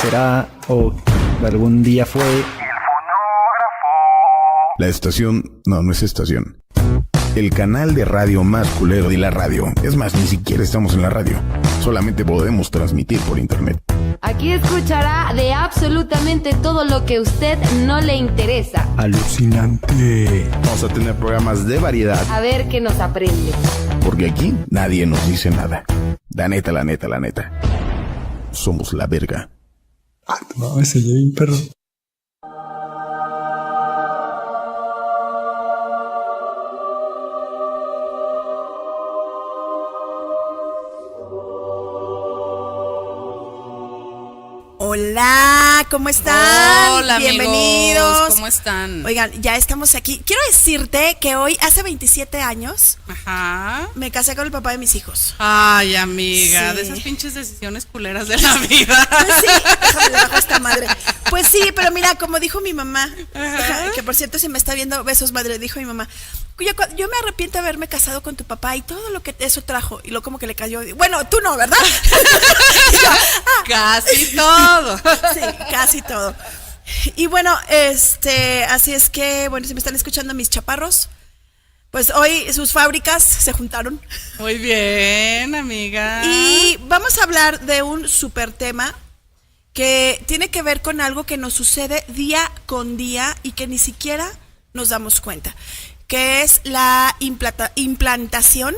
será o algún día fue. El fonógrafo. La estación... No es estación. El canal de radio más culero de la radio. Es más, ni siquiera estamos en la radio. Solamente podemos transmitir por internet. Aquí escuchará de absolutamente todo lo que a usted no le interesa. Alucinante. Vamos a tener programas de variedad. A ver qué nos aprende. Porque aquí nadie nos dice nada. La neta. Somos la verga. No, ese ya bien perro. Hola, ¿cómo están? Hola, bienvenidos. Amigos, ¿cómo están? Oigan, ya estamos aquí. Quiero decirte que hoy, hace 27 años, Ajá. me casé con el papá de mis hijos. Ay, amiga, Sí. de esas pinches decisiones culeras de la vida. Pues sí, déjame le bajo esta madre. Pues sí, pero mira, como dijo mi mamá, que por cierto, si me está viendo, besos madre, dijo mi mamá, yo me arrepiento de haberme casado con tu papá y todo lo que eso trajo. Y luego como que le cayó, bueno, tú no, ¿verdad? Y yo, Casi todo. sí, casi todo. Y bueno, así es que, bueno, si me están escuchando mis chaparros, pues hoy sus fábricas se juntaron. Muy bien, amiga. Y vamos a hablar de un súper tema que tiene que ver con algo que nos sucede día con día y que ni siquiera nos damos cuenta, que es la implantación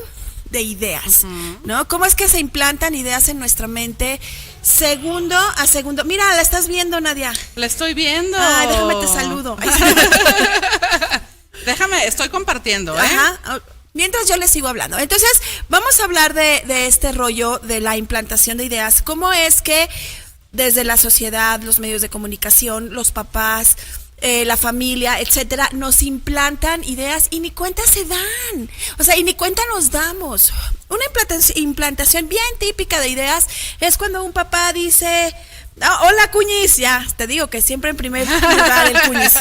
de ideas, ¿no? ¿Cómo es que se implantan ideas en nuestra mente segundo a segundo? Mira, la estás viendo, Nadia. La estoy viendo. Ay, déjame te saludo. Ay, Déjame, estoy compartiendo, ¿eh? ajá. Mientras yo les sigo hablando. Entonces, vamos a hablar de este rollo de la implantación de ideas. ¿Cómo es que desde la sociedad, los medios de comunicación, los papás, la familia, etcétera, nos implantan ideas y ni cuenta se dan? O sea, y ni cuenta nos damos. Una implantación bien típica de ideas es cuando un papá dice: hola, Cuñiz. Ya, te digo que siempre en primer lugar el Cuñiz.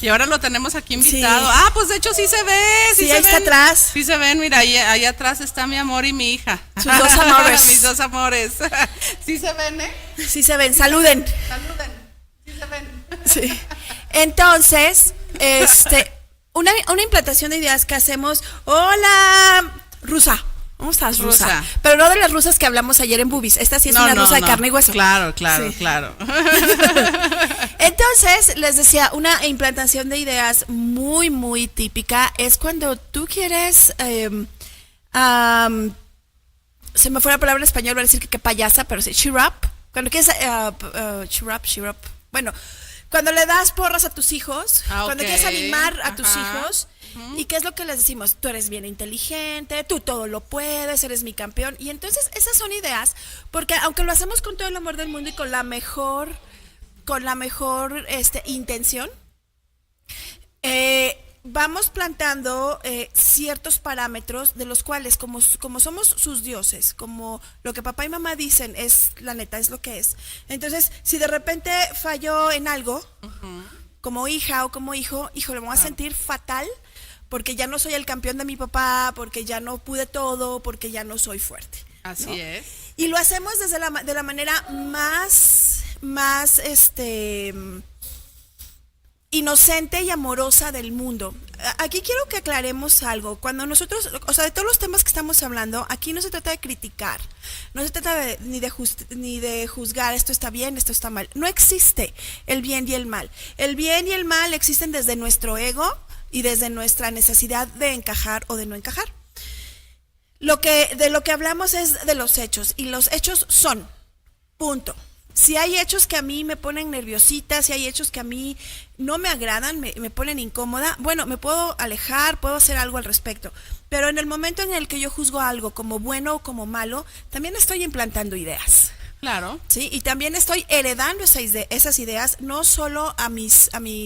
Y ahora lo tenemos aquí invitado. Sí. Ah, pues de hecho sí se ve. Sí, ahí está atrás. Sí se ven, mira, ahí atrás está mi amor y mi hija. Sus dos amores. Mis dos amores. Sí se ven, ¿eh? Sí se ven, saluden. Saluden. Sí se ven. Sí. Entonces, una implantación de ideas que hacemos. Hola, rusa. ¿Cómo estás, rusa? Pero no de las rusas que hablamos ayer en Boobies. Esta sí es una rusa de carne y hueso. Claro, Sí. claro. Entonces, les decía, una implantación de ideas muy, muy típica es cuando tú quieres, se me fue la palabra en español, voy a decir que payasa, pero sí, cheer up. Cuando quieres, cheer up. Bueno, cuando le das porras a tus hijos, cuando quieres animar a tus hijos. ¿Y qué es lo que les decimos? Tú eres bien inteligente, tú todo lo puedes, eres mi campeón. Y entonces esas son ideas, porque aunque lo hacemos con todo el amor del mundo y con la mejor intención, vamos plantando ciertos parámetros de los cuales, como somos sus dioses, como lo que papá y mamá dicen es la neta, es lo que es. Entonces, si de repente falló en algo, como hija o como hijo, me voy a sentir fatal porque ya no soy el campeón de mi papá, porque ya no pude todo, porque ya no soy fuerte. Así ¿no? es. Y lo hacemos de la manera más inocente y amorosa del mundo. Aquí quiero que aclaremos algo. Cuando nosotros, o sea, de todos los temas que estamos hablando, aquí no se trata de criticar, no se trata ni de juzgar, esto está bien, esto está mal. No existe el bien y el mal. El bien y el mal existen desde nuestro ego y desde nuestra necesidad de encajar o de no encajar. De lo que hablamos es de los hechos, y los hechos son, punto. Si hay hechos que a mí me ponen nerviosita, si hay hechos que a mí no me agradan, me ponen incómoda, bueno, me puedo alejar, puedo hacer algo al respecto. Pero en el momento en el que yo juzgo algo como bueno o como malo, también estoy implantando ideas. Claro. Sí, y también estoy heredando esas ideas, no solo a mi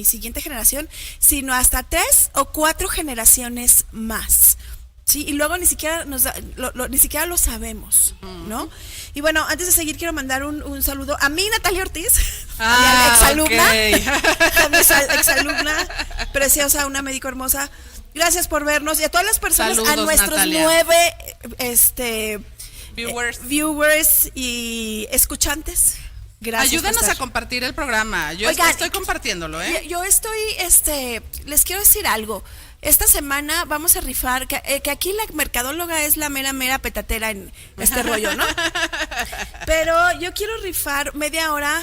siguiente generación, sino hasta 3 o 4 generaciones más. Sí, y luego ni siquiera ni siquiera lo sabemos, ¿no? Y bueno, antes de seguir quiero mandar un saludo a mi Natalia Ortiz, a mi exalumna, a mi exalumna preciosa, una médico hermosa. Gracias por vernos, y a todas las personas, saludos, a nuestros Natalia. 9 Viewers viewers y escuchantes. Gracias. Ayúdenos por estar. a compartir el programa. Yo Oigan, estoy compartiéndolo, ¿eh? Yo estoy, les quiero decir algo. Esta semana vamos a rifar, que aquí la mercadóloga es la mera petatera en este rollo, ¿no? Pero yo quiero rifar media hora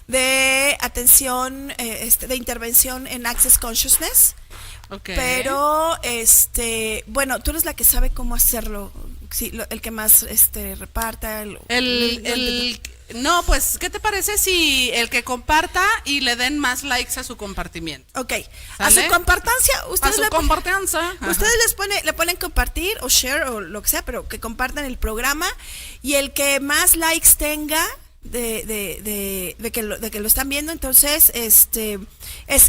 de atención, de intervención en Access Consciousness. Okay. Pero, bueno, tú eres la que sabe cómo hacerlo. Sí, el que más reparta. No, pues, ¿qué te parece si el que comparta y le den más likes a su compartimiento? Ok, ¿Sale? a su compartancia, A ustedes su compartanza. ustedes le ponen compartir o share o lo que sea, pero que compartan el programa y el que más likes tenga de que lo están viendo, entonces es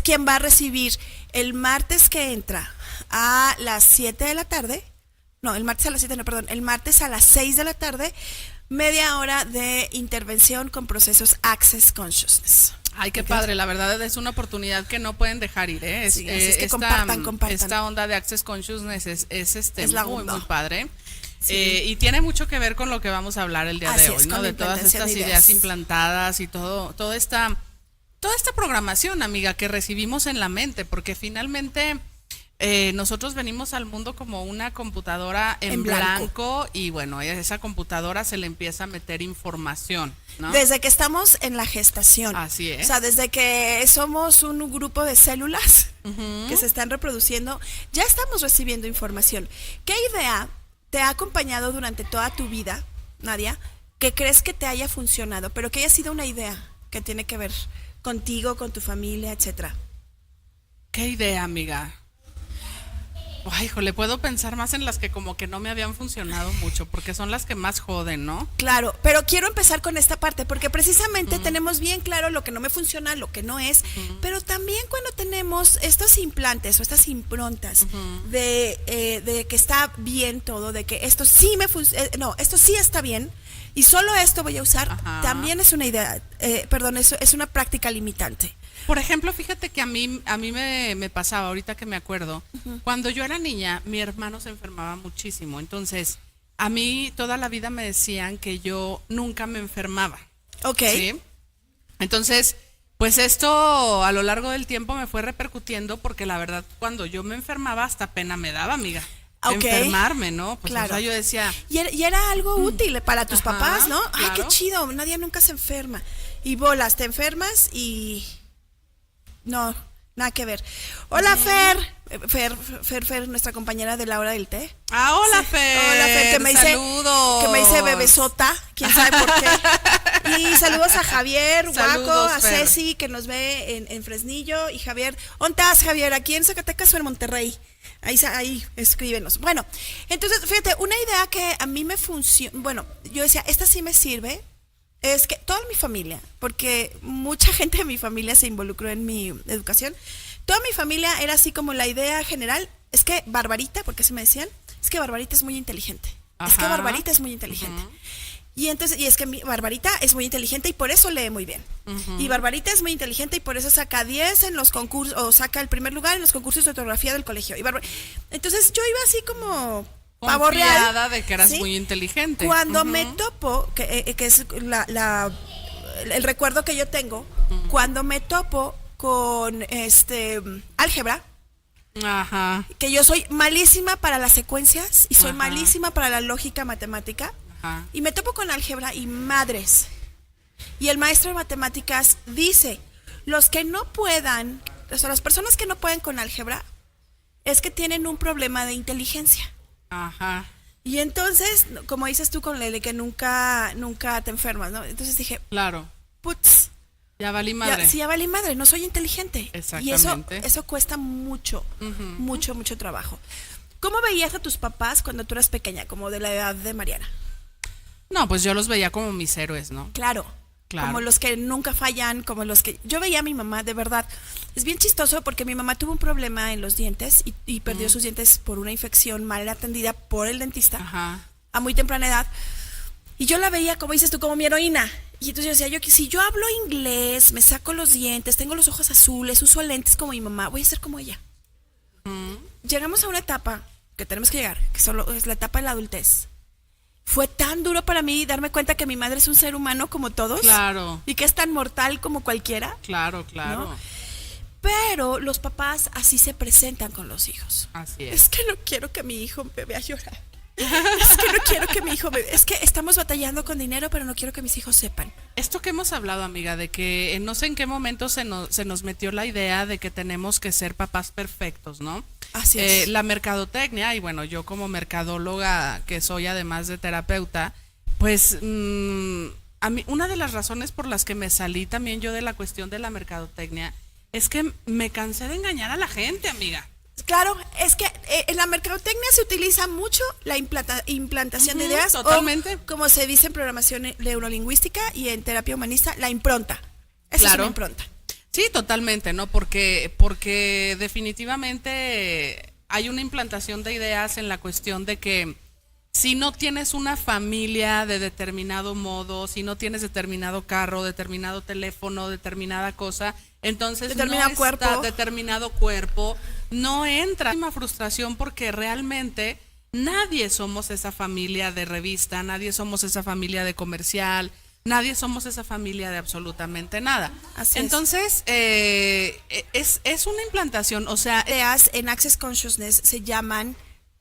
quien va a recibir el martes que entra a las 7 de la tarde. No, el martes a las 7, no, perdón, el martes a las 6 de la tarde, media hora de intervención con procesos Access Consciousness. Ay, qué padre, la verdad es una oportunidad que no pueden dejar ir, ¿eh? Sí, así es que compartan. Esta onda de Access Consciousness es la muy, onda. muy padre. Sí. Y tiene mucho que ver con lo que vamos a hablar el día Así de hoy, es, ¿no? con De la todas implantación estas de ideas ideas. implantadas y toda esta programación, amiga, que recibimos en la mente, porque finalmente nosotros venimos al mundo como una computadora en blanco y bueno, a esa computadora se le empieza a meter información, ¿no? Desde que estamos en la gestación. Así es. O sea, desde que somos un grupo de células que se están reproduciendo, ya estamos recibiendo información. ¿Qué idea te ha acompañado durante toda tu vida, Nadia, que crees que te haya funcionado, pero que haya sido una idea que tiene que ver contigo, con tu familia, etcétera? ¿Qué idea, amiga? Ay, híjole, puedo pensar más en las que como que no me habían funcionado mucho, porque son las que más joden, ¿no? Claro, pero quiero empezar con esta parte, porque precisamente tenemos bien claro lo que no me funciona, lo que no es, pero también cuando tenemos estos implantes o estas improntas de que está bien todo, de que esto sí me funciona, no, esto sí está bien, y solo esto voy a usar, Ajá. también es una idea, es una práctica limitante. Por ejemplo, fíjate que a mí me pasaba, ahorita que me acuerdo, cuando yo era niña, mi hermano se enfermaba muchísimo, entonces a mí toda la vida me decían que yo nunca me enfermaba. Ok. ¿Sí? Entonces, pues esto a lo largo del tiempo me fue repercutiendo porque la verdad cuando yo me enfermaba hasta pena me daba, amiga. Ok. Enfermarme, ¿no? Pues Claro. o sea, yo decía, Y era algo útil para tus Ajá, papás, ¿no? Ay, qué claro. chido, nadie nunca se enferma. Y bolas, te enfermas y... No, nada que ver. Hola, Fer, nuestra compañera de la hora del té. ah, hola, Sí. Fer. Hola, Fer, Saludos. que me dice bebesota, quién sabe por qué. Y saludos a Javier, Guaco, Saludos, a Fer. Ceci, que nos ve en Fresnillo, y Javier, ¿dónde estás, Javier? ¿Aquí en Zacatecas o en Monterrey? Ahí, escríbenos. Bueno, entonces, fíjate, una idea que a mí me funciona, bueno, yo decía, esta sí me sirve, es que toda mi familia, porque mucha gente de mi familia se involucró en mi educación, toda mi familia era así como la idea general, es que Barbarita, porque se me decían, es que Barbarita es muy inteligente, es que Ajá. Barbarita es muy inteligente. Y entonces, y es que Barbarita es muy inteligente y por eso lee muy bien. Y Barbarita es muy inteligente y por eso saca 10 en los concursos, o saca el primer lugar en los concursos de ortografía del colegio. Entonces yo iba así como pavo real. Confiada de que eras ¿sí? muy inteligente. Cuando me topo, que es el recuerdo que yo tengo, cuando me topo con álgebra, Ajá. que yo soy malísima para las secuencias y soy Ajá. malísima para la lógica matemática, Ajá. y me topo con álgebra y madres. Y el maestro de matemáticas dice, los que no puedan, o sea, las personas que no pueden con álgebra, es que tienen un problema de inteligencia. Ajá. Y entonces, como dices tú con Lele, que nunca te enfermas, ¿no? Entonces dije, Claro. putz, Ya valí madre. ya valí madre, no soy inteligente. Exactamente. Y eso cuesta mucho, mucho trabajo. ¿Cómo veías a tus papás cuando tú eras pequeña, como de la edad de Mariana? No, pues yo los veía como mis héroes, ¿no? Claro. Claro. Como los que nunca fallan, como los que... Yo veía a mi mamá, de verdad. Es bien chistoso porque mi mamá tuvo un problema en los dientes y perdió sus dientes por una infección mal atendida por el dentista Ajá. a muy temprana edad. Y yo la veía, como dices tú, como mi heroína. Y entonces yo decía, si yo hablo inglés, me saco los dientes, tengo los ojos azules, uso lentes como mi mamá, voy a ser como ella. Llegamos a una etapa que tenemos que llegar, que solo es la etapa de la adultez. fue tan duro para mí darme cuenta que mi madre es un ser humano como todos. Claro. Y que es tan mortal como cualquiera. Claro, claro. ¿No? Pero los papás así se presentan con los hijos. Así es. Es que no quiero que mi hijo me vea llorar. Es que no quiero que mi hijo me vea. Es que estamos batallando con dinero, pero no quiero que mis hijos sepan. Esto que hemos hablado, amiga, de que no sé en qué momento se nos metió la idea de que tenemos que ser papás perfectos, ¿no? Así es. La mercadotecnia, y bueno, yo como mercadóloga que soy además de terapeuta, pues a mí una de las razones por las que me salí también yo de la cuestión de la mercadotecnia es que me cansé de engañar a la gente, amiga. Claro, es que en la mercadotecnia se utiliza mucho la implantación de ideas. Totalmente. O, como se dice en programación neurolingüística y en terapia humanista, la impronta. Esa Claro. es una impronta. Sí, totalmente, ¿no? Porque definitivamente hay una implantación de ideas en la cuestión de que si no tienes una familia de determinado modo, si no tienes determinado carro, determinado teléfono, determinada cosa, entonces Determinado cuerpo. determinado cuerpo, no entra en una frustración porque realmente nadie somos esa familia de revista, nadie somos esa familia de comercial, nadie somos esa familia de absolutamente nada. Así es. Entonces, es una implantación, o sea, Ideas en Access Consciousness se llaman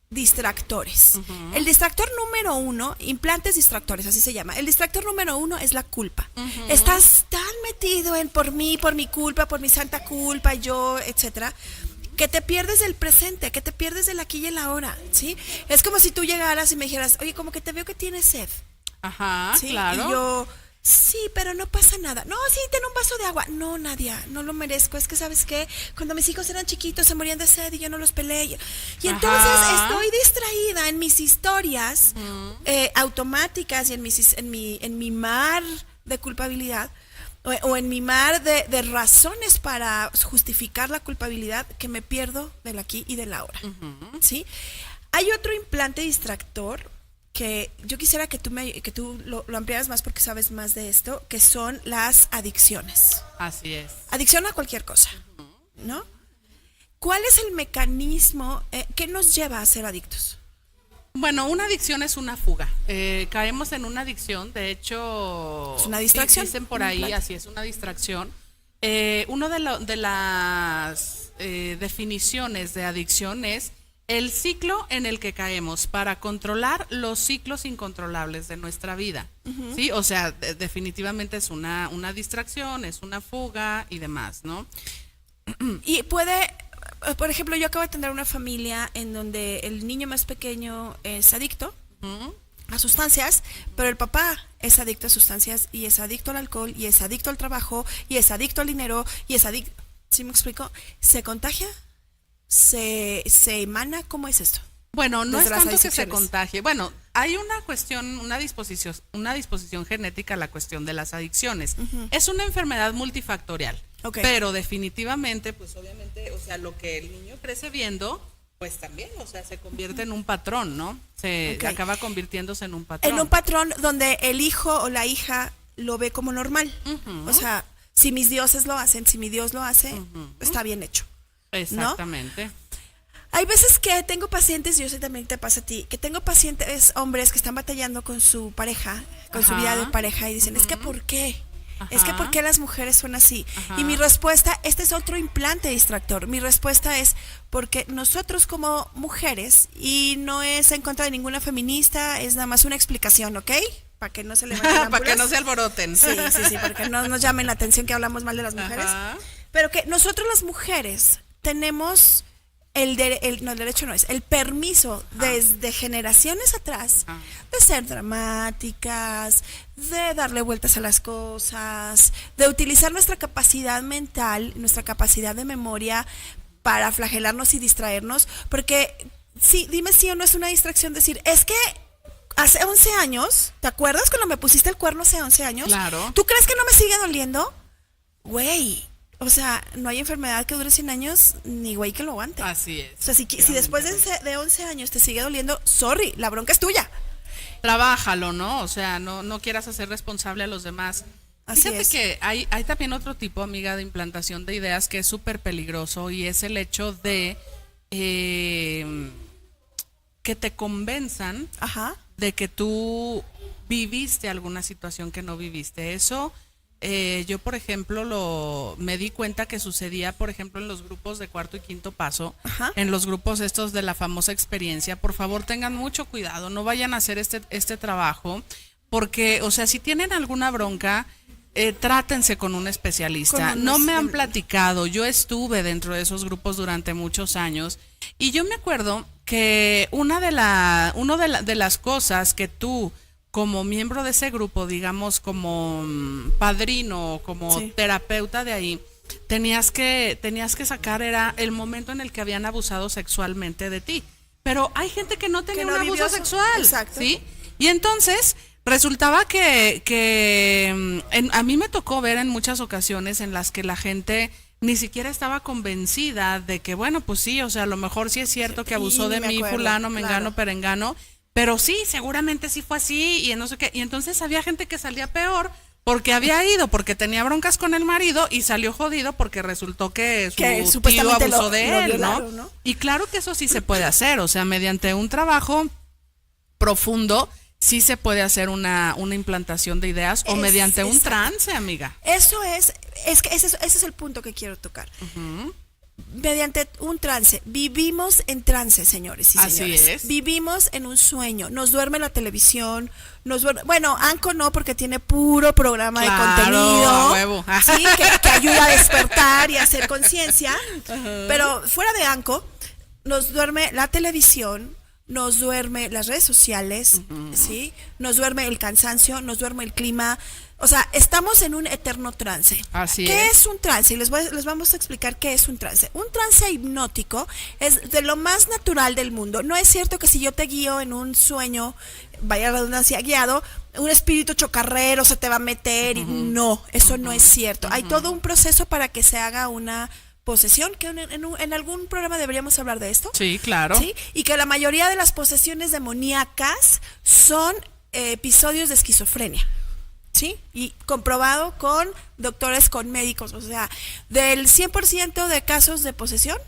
distractores. El distractor número 1, implantes distractores, así se llama. El distractor número 1 es la culpa. Estás tan metido en por mí, por mi culpa, por mi santa culpa, yo, etcétera, que te pierdes del presente, que te pierdes del aquí y el ahora, ¿sí? Es como si tú llegaras y me dijeras, oye, como que te veo que tienes sed. ajá, ¿Sí? claro. Y yo, sí, pero no pasa nada. No, sí, ten un vaso de agua. No, Nadia, no lo merezco. Es que, ¿sabes qué? Cuando mis hijos eran chiquitos se morían de sed y yo no los peleé. Y entonces Ajá. estoy distraída en mis historias automáticas y en mi mar de culpabilidad o en mi mar de razones para justificar la culpabilidad que me pierdo del aquí y del ahora. ¿Sí? Hay otro implante distractor que yo quisiera que tú lo ampliaras más porque sabes más de esto, que son las adicciones. Así es. Adicción a cualquier cosa, ¿no? ¿Cuál es el mecanismo que nos lleva a ser adictos? Bueno, una adicción es una fuga. Caemos en una adicción, de hecho, Es una distracción. dicen por Un ahí, implante. así es, una distracción. Una de las definiciones de adicción es el ciclo en el que caemos para controlar los ciclos incontrolables de nuestra vida. ¿Sí? O sea, definitivamente es una distracción, es una fuga y demás, ¿no? Y puede, por ejemplo, yo acabo de tener una familia en donde el niño más pequeño es adicto a sustancias, pero el papá es adicto a sustancias y es adicto al alcohol y es adicto al trabajo y es adicto al dinero y es adicto, ¿sí me explico? ¿Se contagia? ¿Se emana? ¿Cómo es esto? Bueno, no Desde es las tanto que se adicciones. contagie. Bueno, hay una cuestión, una disposición genética a la cuestión de las adicciones. Es una enfermedad multifactorial. Ok. Pero definitivamente, pues obviamente, o sea, lo que el niño crece viendo, pues también, o sea, se convierte en un patrón, ¿no? Se Ok. acaba convirtiéndose en un patrón. En un patrón donde el hijo o la hija lo ve como normal. O sea, si mis dioses lo hacen, si mi Dios lo hace, está bien hecho. Exactamente. Hay veces que tengo pacientes, y yo sé también te pasa a ti, que tengo pacientes hombres que están batallando con su pareja, con su Ajá. vida de pareja y dicen, es que ¿por qué? Es que Ajá. ¿por qué las mujeres son así? Ajá. Y mi respuesta, este es otro implante distractor, mi respuesta es porque nosotros como mujeres, y no es en contra de ninguna feminista, es nada más una explicación, ¿ok? Para que no se levanten Para que ámbulas. no se alboroten. Sí, para que no nos llamen la atención que hablamos mal de las mujeres. Ajá. Pero que nosotros las mujeres tenemos el permiso desde generaciones atrás de ser dramáticas, de darle vueltas a las cosas, de utilizar nuestra capacidad mental, nuestra capacidad de memoria para flagelarnos y distraernos, porque sí, dime si o no es una distracción decir, es que hace 11 años, ¿te acuerdas cuando me pusiste el cuerno hace 11 años? Claro. ¿Tú crees que no me sigue doliendo? Güey, o sea, no hay enfermedad que dure 100 años, ni güey que lo aguante. Así es. O sea, si después de 11 años te sigue doliendo, sorry, la bronca es tuya. Trabájalo, ¿no? O sea, no quieras hacer responsable a los demás. Así Fíjate es. que hay también otro tipo, amiga, de implantación de ideas que es súper peligroso y es el hecho de que te convenzan Ajá. de que tú viviste alguna situación que no viviste. Eso, yo por ejemplo me di cuenta que sucedía, por ejemplo, en los grupos de cuarto y quinto paso, Ajá. en los grupos estos de la famosa experiencia. Por favor, tengan mucho cuidado, no vayan a hacer este trabajo, porque, o sea, si tienen alguna bronca, trátense con un especialista. No me han platicado, yo estuve dentro de esos grupos durante muchos años y yo me acuerdo que una de las cosas que tú, como miembro de ese grupo, digamos como padrino, como terapeuta de ahí, tenías que sacar era el momento en el que habían abusado sexualmente de ti. Pero hay gente que no tenía un abuso sexual, exacto. ¿sí? Y entonces resultaba que a mí me tocó ver en muchas ocasiones en las que la gente ni siquiera estaba convencida de que, bueno, pues sí, o sea, a lo mejor sí es cierto que abusó de mí, fulano, mengano, perengano, pero sí, seguramente sí fue así y no sé qué. Y entonces había gente que salía peor porque había ido, porque tenía broncas con el marido y salió jodido porque resultó que su tío abusó de él, ¿no? Y claro que eso sí se puede hacer, o sea, mediante un trabajo profundo, sí se puede hacer una implantación de ideas o mediante un trance, amiga. Eso es que ese es el punto que quiero tocar. Uh-huh. Mediante un trance, vivimos en trance, señores y señoras. Así es. Vivimos en un sueño, nos duerme la televisión, bueno, Anco no, porque tiene puro programa de contenido, a huevo. Sí, que ayuda a despertar y a hacer conciencia, pero fuera de Anco, nos duerme la televisión, nos duerme las redes sociales, ¿sí? Nos duerme el cansancio, nos duerme el clima. O sea, estamos en un eterno trance. Así ¿Qué es un trance? Y les vamos a explicar qué es un trance. Un trance hipnótico es de lo más natural del mundo. No es cierto que si yo te guío en un sueño, vaya la redundancia, guiado, un espíritu chocarrero se te va a meter. No, eso no es cierto. Hay todo un proceso para que se haga una posesión, que en algún programa deberíamos hablar de esto. Sí, claro. ¿Sí? Y que la mayoría de las posesiones demoníacas son episodios de esquizofrenia. ¿Sí? Y comprobado con doctores, con médicos. O sea, del 100% de casos de posesión,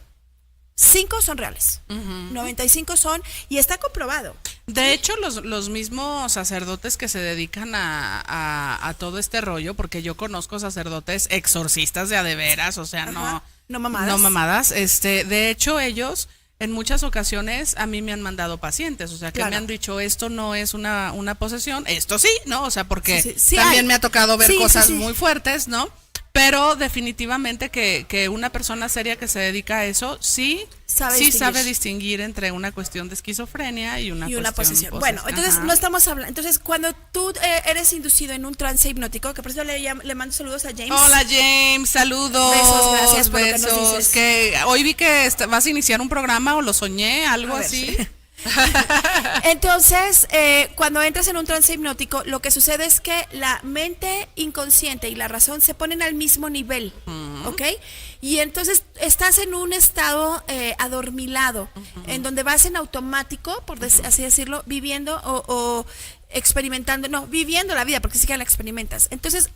5 son reales. 95 son, y está comprobado. De hecho, los mismos sacerdotes que se dedican a todo este rollo, porque yo conozco sacerdotes exorcistas de a de veras, o sea, no mamadas. No mamadas. De hecho, ellos en muchas ocasiones a mí me han mandado pacientes, o sea, que me han dicho, esto no es una posesión, esto sí, ¿no? O sea, porque también me ha tocado ver cosas muy fuertes, ¿no? Pero definitivamente que una persona seria que se dedica a eso sí sabe distinguir entre una cuestión de esquizofrenia y una posesión. Bueno, entonces no estamos hablando. Entonces, cuando tú eres inducido en un trance hipnótico, que por eso le mando saludos a James. Hola James, saludos. Besos, gracias por besos. Lo que nos dices. Que hoy vi que vas a iniciar un programa o lo soñé, algo así. Entonces, cuando entras en un trance hipnótico, lo que sucede es que la mente inconsciente y la razón se ponen al mismo nivel, ¿ok? Y entonces estás en un estado adormilado, en donde vas en automático, por así decirlo, viviendo o experimentando, viviendo la vida, porque sí que la experimentas. Entonces,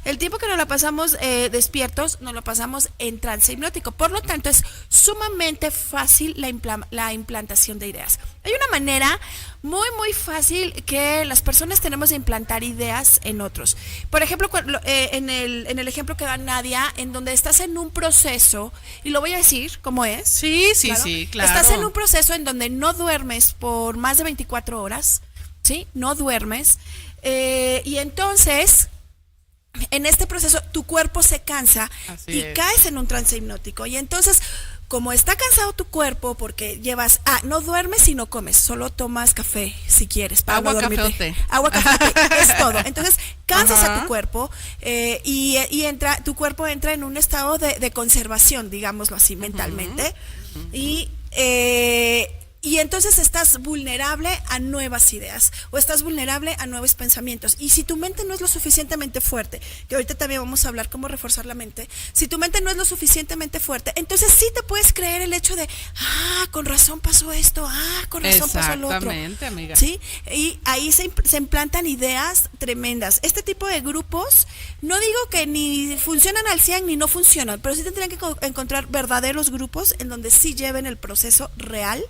el tiempo que nos la pasamos despiertos, nos lo pasamos en trance hipnótico. Por lo tanto, es sumamente fácil la implantación de ideas. Hay una manera muy, muy fácil que las personas tenemos de implantar ideas en otros. Por ejemplo, en el ejemplo que da Nadia, en donde estás en un proceso, y lo voy a decir como es. Sí, claro. Estás en un proceso en donde no duermes por más de 24 horas, ¿sí? No duermes. Y entonces, en este proceso, tu cuerpo se cansa y caes en un trance hipnótico. Y entonces, como está cansado tu cuerpo, porque no duermes y no comes, solo tomas café si quieres para agua, dormirte. Café o té. Agua, café, té, es todo. Entonces cansas a tu cuerpo y tu cuerpo entra en un estado de conservación, digámoslo así, mentalmente. Y entonces estás vulnerable a nuevas ideas o estás vulnerable a nuevos pensamientos. Y si tu mente no es lo suficientemente fuerte, que ahorita también vamos a hablar cómo reforzar la mente, si tu mente no es lo suficientemente fuerte, entonces sí te puedes creer el hecho de, con razón pasó esto, con razón pasó lo otro. Exactamente, amiga. ¿Sí? Y ahí se implantan ideas tremendas. Este tipo de grupos, no digo que ni funcionan al 100 ni no funcionan, pero sí tendrían que encontrar verdaderos grupos en donde sí lleven el proceso real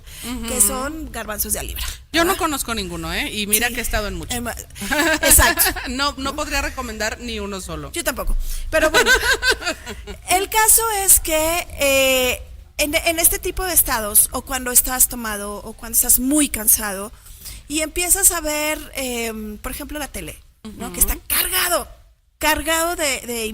que son garbanzos de a libra. Yo no conozco ninguno, y mira que he estado en muchos. Exacto. No podría recomendar ni uno solo. Yo tampoco. Pero bueno, el caso es que en este tipo de estados, o cuando estás tomado, o cuando estás muy cansado, y empiezas a ver, por ejemplo, la tele, ¿no? Que está cargado de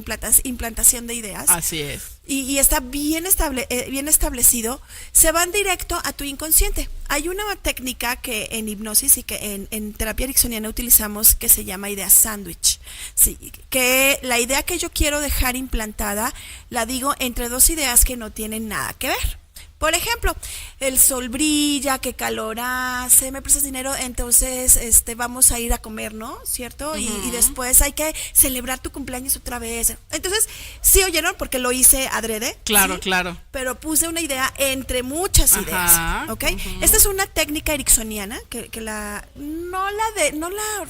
implantación de ideas. Así es. Y está bien establecido, se van directo a tu inconsciente. Hay una técnica que en hipnosis y que en terapia ericksoniana utilizamos, que se llama idea sándwich. Sí, que la idea que yo quiero dejar implantada la digo entre dos ideas que no tienen nada que ver. Por ejemplo, el sol brilla, qué calor hace, me prestas dinero, entonces vamos a ir a comer, ¿no? ¿Cierto? Y después hay que celebrar tu cumpleaños otra vez. Entonces, sí oyeron, porque lo hice adrede. Claro, ¿sí? claro. Pero puse una idea entre muchas ideas, ¿ok? Esta es una técnica ericksoniana que no la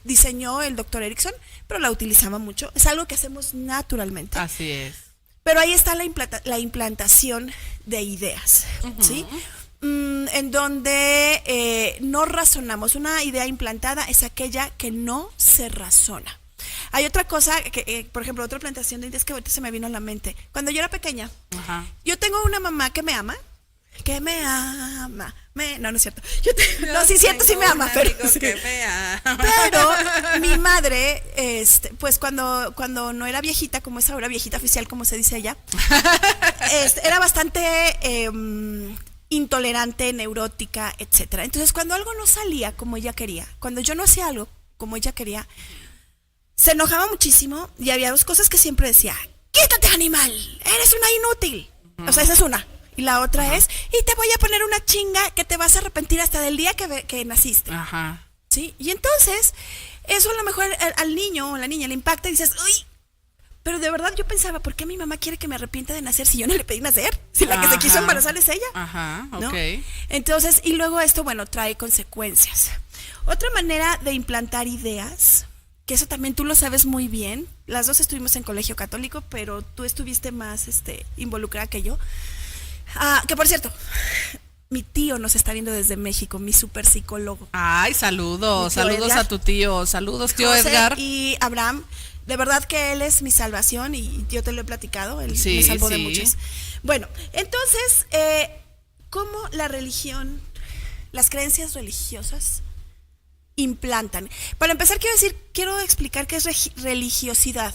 diseñó el doctor Erickson, pero la utilizaba mucho. Es algo que hacemos naturalmente. Así es. Pero ahí está la implantación de ideas, ¿sí? En donde no razonamos. Una idea implantada es aquella que no se razona. Hay otra cosa, que por ejemplo, otra implantación de ideas que ahorita se me vino a la mente. Cuando yo era pequeña, yo tengo una mamá que me ama. No es cierto. No, sí es cierto, sí me ama, pero mi madre, pues cuando no era viejita, como es ahora, viejita oficial, como se dice ella, era bastante intolerante, neurótica, etcétera. Entonces, cuando algo no salía como ella quería, cuando yo no hacía algo como ella quería, se enojaba muchísimo, y había dos cosas que siempre decía: quítate, animal, eres una inútil. O sea, esa es una. Y la otra es: y te voy a poner una chinga que te vas a arrepentir hasta del día que naciste. ¿Sí? Y entonces, eso a lo mejor al niño o la niña le impacta y dices: uy, pero de verdad yo pensaba, ¿por qué mi mamá quiere que me arrepienta de nacer si yo no le pedí nacer? Si la que se quiso embarazar es ella. ¿No? Entonces, y luego esto, bueno, trae consecuencias. Otra manera de implantar ideas, que eso también tú lo sabes muy bien, las dos estuvimos en colegio católico, pero tú estuviste más involucrada que yo. Que por cierto, mi tío nos está viendo desde México, mi super psicólogo. Ay, saludos Edgar. A tu tío, saludos tío José Edgar. Y Abraham, de verdad que él es mi salvación, y yo te lo he platicado, él me salvó de muchas. Bueno, entonces, ¿cómo la religión, las creencias religiosas implantan? Para empezar, quiero explicar qué es religiosidad.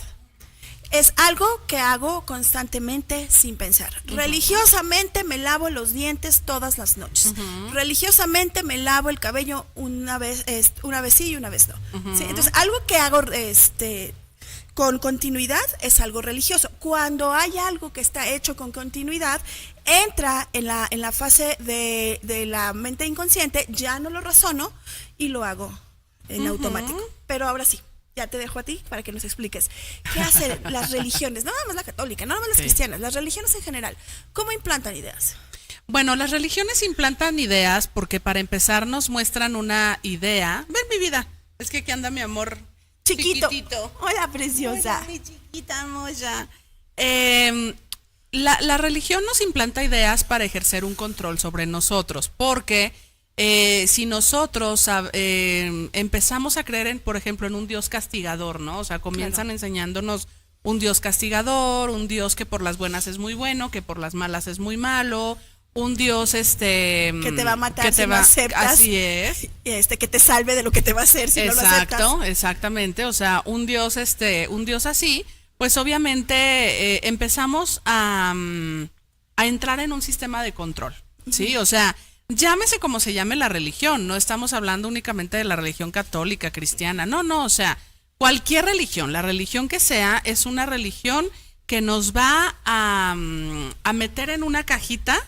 Es algo que hago constantemente sin pensar. Religiosamente me lavo los dientes todas las noches. Religiosamente me lavo el cabello una vez sí y una vez no. ¿Sí? Entonces, algo que hago con continuidad es algo religioso. Cuando hay algo que está hecho con continuidad, entra en la fase de la mente inconsciente, ya no lo razono y lo hago en automático. Pero ahora sí, ya te dejo a ti para que nos expliques qué hacen las religiones, no nada más la católica, no nada más las cristianas, las religiones en general. ¿Cómo implantan ideas? Bueno, las religiones implantan ideas porque, para empezar, nos muestran una idea. Ven, mi vida, es que aquí anda mi amor chiquitito. Hola, preciosa. Hola, mi chiquita moya. La religión nos implanta ideas para ejercer un control sobre nosotros, porque si nosotros empezamos a creer por ejemplo, en un Dios castigador, ¿no? O sea, comienzan enseñándonos un Dios castigador, un Dios que por las buenas es muy bueno, que por las malas es muy malo, un Dios que te va a matar si no aceptas. Así es. Que te salve de lo que te va a hacer si no lo aceptas. Exactamente. O sea, un Dios así, pues obviamente empezamos a entrar en un sistema de control, ¿sí? O sea, llámese como se llame la religión, no estamos hablando únicamente de la religión católica, cristiana, no, o sea, cualquier religión, la religión que sea, es una religión que nos va a meter en una cajita,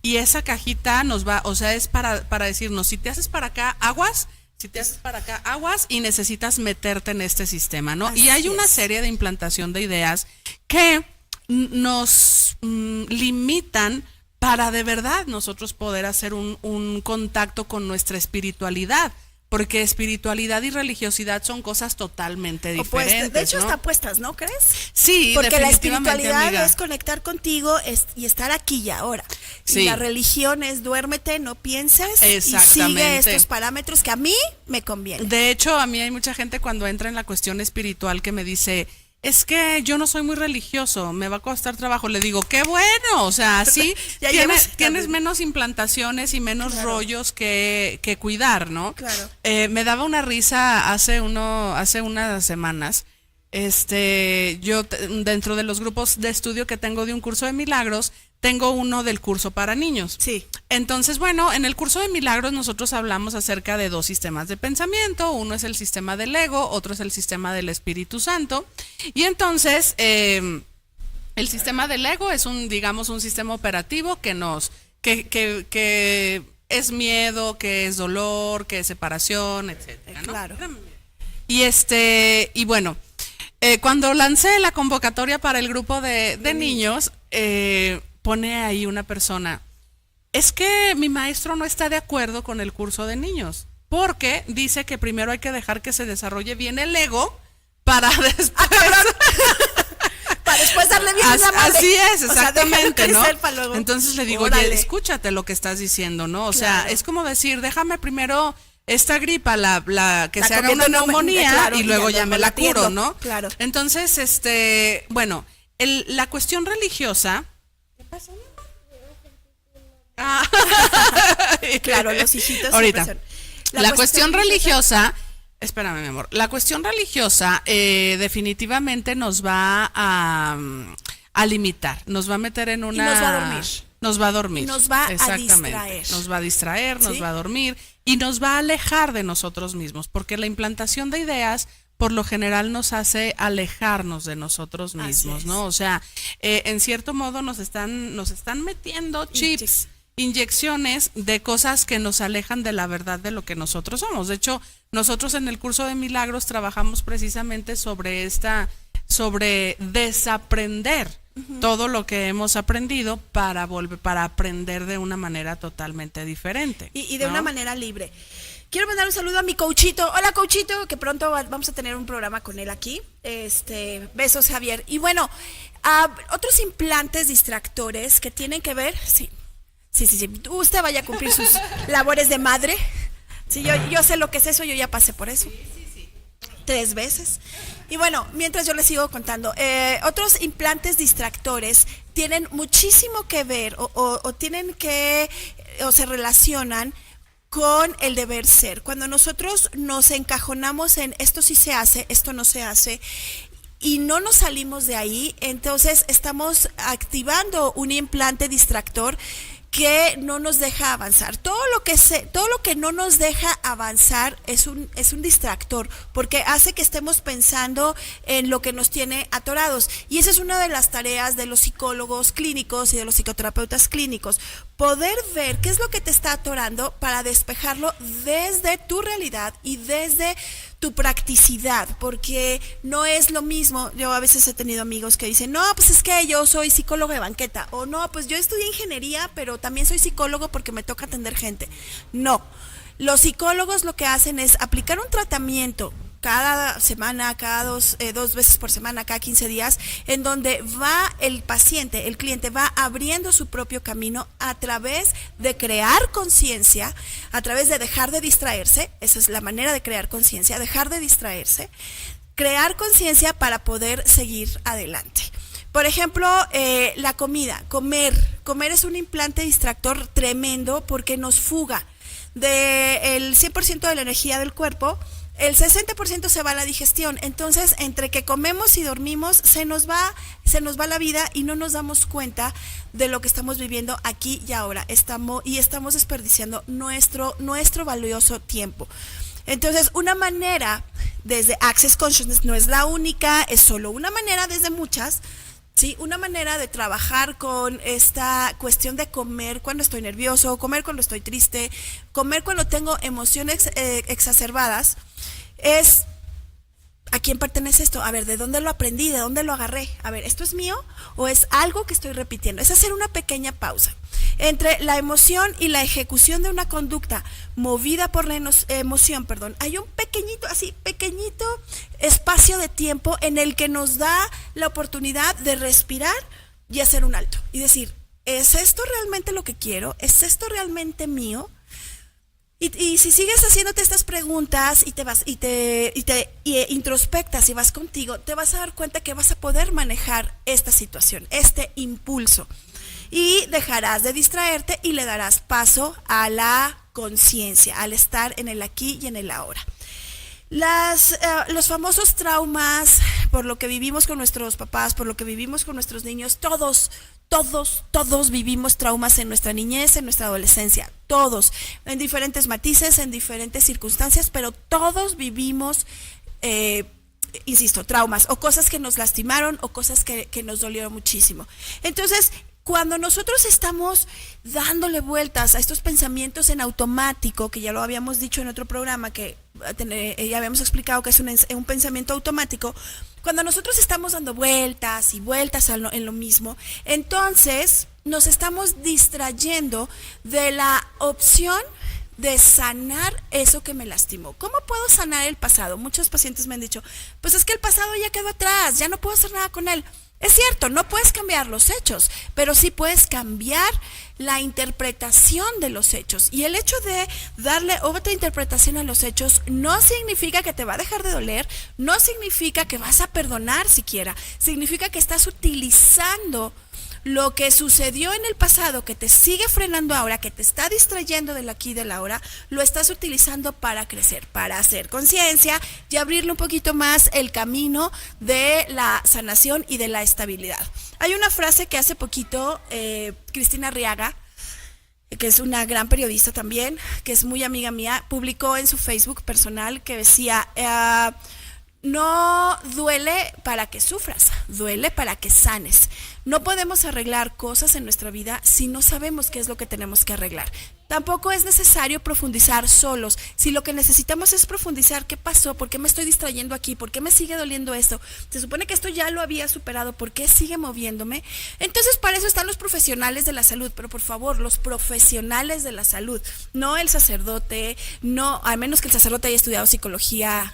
y esa cajita nos va, o sea, es para decirnos: si te haces para acá, aguas, si te haces para acá, aguas, y necesitas meterte en este sistema, ¿no? Y hay una serie de implantación de ideas que nos limitan para de verdad nosotros poder hacer un contacto con nuestra espiritualidad. porque espiritualidad y religiosidad son cosas totalmente diferentes. De hecho, ¿no? están apuestas, ¿no crees? Sí, porque la definitivamente, espiritualidad amiga. es conectar contigo y estar aquí y ahora. Sí. Y la religión es duérmete, no pienses y Exactamente. sigue estos parámetros que a mí me convienen. De hecho, a mí hay mucha gente cuando entra en la cuestión espiritual que me dice, es que yo no soy muy religioso, me va a costar trabajo. Le digo, qué bueno, o sea, sí, Ya tienes llevas- menos implantaciones y menos Claro. rollos que cuidar, ¿no? Claro. Me daba una risa hace unas semanas. Dentro de los grupos de estudio que tengo de un curso de milagros, tengo uno del curso para niños. Sí. Entonces, bueno, en el curso de milagros nosotros hablamos acerca de 2 sistemas de pensamiento. Uno es el sistema del ego, otro es el sistema del Espíritu Santo. Y entonces, el sistema del ego es un sistema operativo que es miedo, que es dolor, que es separación, etcétera, ¿no? Claro. Y bueno, cuando lancé la convocatoria para el grupo de niños, pone ahí una persona, es que mi maestro no está de acuerdo con el curso de niños, porque dice que primero hay que dejar que se desarrolle bien el ego para después... Para después darle bien a la madre. Así es, O sea, déjalo exactamente, ¿no? crecer para luego. Entonces le digo, Órale. oye, escúchate lo que estás diciendo, ¿no? O Claro. sea, es como decir, déjame primero esta gripa, la que La se haga convierto una en un- neumonía claro, y luego ya me la atiendo. curo, ¿no? Claro. Entonces, bueno, la cuestión religiosa... ¿Qué pasó? Claro, los hijitos Ahorita. siempre son- La cuestión religiosa, espérame, mi amor. La cuestión religiosa definitivamente nos va a limitar, nos va a meter en una... Y nos va a dormir. Nos va a dormir. Nos va a Exactamente. distraer. Nos va a distraer, nos ¿Sí? va a dormir y nos va a alejar de nosotros mismos, porque la implantación de ideas por lo general nos hace alejarnos de nosotros Así mismos, es. ¿no? O sea, en cierto modo nos están metiendo chips, inyecciones de cosas que nos alejan de la verdad de lo que nosotros somos. De hecho, nosotros en el curso de milagros trabajamos precisamente sobre desaprender todo lo que hemos aprendido para aprender de una manera totalmente diferente. Y de ¿no? una manera libre. Quiero mandar un saludo a mi coachito. Hola, coachito, que pronto vamos a tener un programa con él aquí. Besos, Javier. Y bueno, otros implantes distractores que tienen que ver, sí. Usted vaya a cumplir sus labores de madre. Sí, yo sé lo que es eso, yo ya pasé por eso. 3 veces. Y bueno, mientras yo les sigo contando, otros implantes distractores tienen muchísimo que ver o se relacionan con el deber ser. Cuando nosotros nos encajonamos en esto sí se hace, esto no se hace, y no nos salimos de ahí, entonces estamos activando un implante distractor que no nos deja avanzar. Todo lo que no nos deja avanzar es un distractor, porque hace que estemos pensando en lo que nos tiene atorados. Y esa es una de las tareas de los psicólogos clínicos y de los psicoterapeutas clínicos. Poder ver qué es lo que te está atorando para despejarlo desde tu realidad y desde tu practicidad, porque no es lo mismo. Yo a veces he tenido amigos que dicen, no, pues es que yo soy psicólogo de banqueta, o no, pues yo estudié ingeniería, pero también soy psicólogo porque me toca atender gente. No, los psicólogos lo que hacen es aplicar un tratamiento cada semana, dos veces por semana, cada 15 días, en donde va el paciente, el cliente va abriendo su propio camino a través de crear conciencia, a través de dejar de distraerse. Esa es la manera de crear conciencia, dejar de distraerse, crear conciencia para poder seguir adelante. Por ejemplo, la comida, comer es un implante distractor tremendo porque nos fuga del 100% de la energía del cuerpo. El 60% se va a la digestión. Entonces, entre que comemos y dormimos, se nos va la vida y no nos damos cuenta de lo que estamos viviendo aquí y ahora. Estamos desperdiciando nuestro valioso tiempo. Entonces, una manera desde Access Consciousness no es la única, es solo una manera desde muchas. Sí, una manera de trabajar con esta cuestión de comer cuando estoy nervioso, comer cuando estoy triste, comer cuando tengo emociones exacerbadas, es ¿a quién pertenece esto? A ver, ¿de dónde lo aprendí? ¿De dónde lo agarré? A ver, ¿esto es mío o es algo que estoy repitiendo? Es hacer una pequeña pausa. Entre la emoción y la ejecución de una conducta movida por la emoción, hay un pequeñito espacio de tiempo en el que nos da la oportunidad de respirar y hacer un alto y decir, ¿es esto realmente lo que quiero? ¿Es esto realmente mío? Y si sigues haciéndote estas preguntas y te introspectas y vas contigo, te vas a dar cuenta que vas a poder manejar esta situación, este impulso. Y dejarás de distraerte y le darás paso a la conciencia, al estar en el aquí y en el ahora. Los famosos traumas, por lo que vivimos con nuestros papás, por lo que vivimos con nuestros niños, todos vivimos traumas en nuestra niñez, en nuestra adolescencia, todos, en diferentes matices, en diferentes circunstancias, pero todos vivimos, insisto, traumas o cosas que nos lastimaron o cosas que nos dolieron muchísimo. Entonces, cuando nosotros estamos dándole vueltas a estos pensamientos en automático, que ya lo habíamos dicho en otro programa, que ya habíamos explicado que es un pensamiento automático, cuando nosotros estamos dando vueltas y vueltas en lo mismo, entonces nos estamos distrayendo de la opción de sanar eso que me lastimó. ¿Cómo puedo sanar el pasado? Muchos pacientes me han dicho, pues es que el pasado ya quedó atrás, ya no puedo hacer nada con él. Es cierto, no puedes cambiar los hechos, pero sí puedes cambiar la interpretación de los hechos. Y el hecho de darle otra interpretación a los hechos no significa que te va a dejar de doler, no significa que vas a perdonar siquiera, significa que estás utilizando lo que sucedió en el pasado, que te sigue frenando ahora, que te está distrayendo del aquí y del ahora, lo estás utilizando para crecer, para hacer conciencia y abrirle un poquito más el camino de la sanación y de la estabilidad. Hay una frase que hace poquito Cristina Arriaga, que es una gran periodista también, que es muy amiga mía, publicó en su Facebook personal que decía, no duele para que sufras, duele para que sanes. No podemos arreglar cosas en nuestra vida si no sabemos qué es lo que tenemos que arreglar. Tampoco es necesario profundizar solos. Si lo que necesitamos es profundizar, ¿qué pasó? ¿Por qué me estoy distrayendo aquí? ¿Por qué me sigue doliendo esto? Se supone que esto ya lo había superado. ¿Por qué sigue moviéndome? Entonces, para eso están los profesionales de la salud. Pero por favor, los profesionales de la salud. No el sacerdote, no, a menos que el sacerdote haya estudiado psicología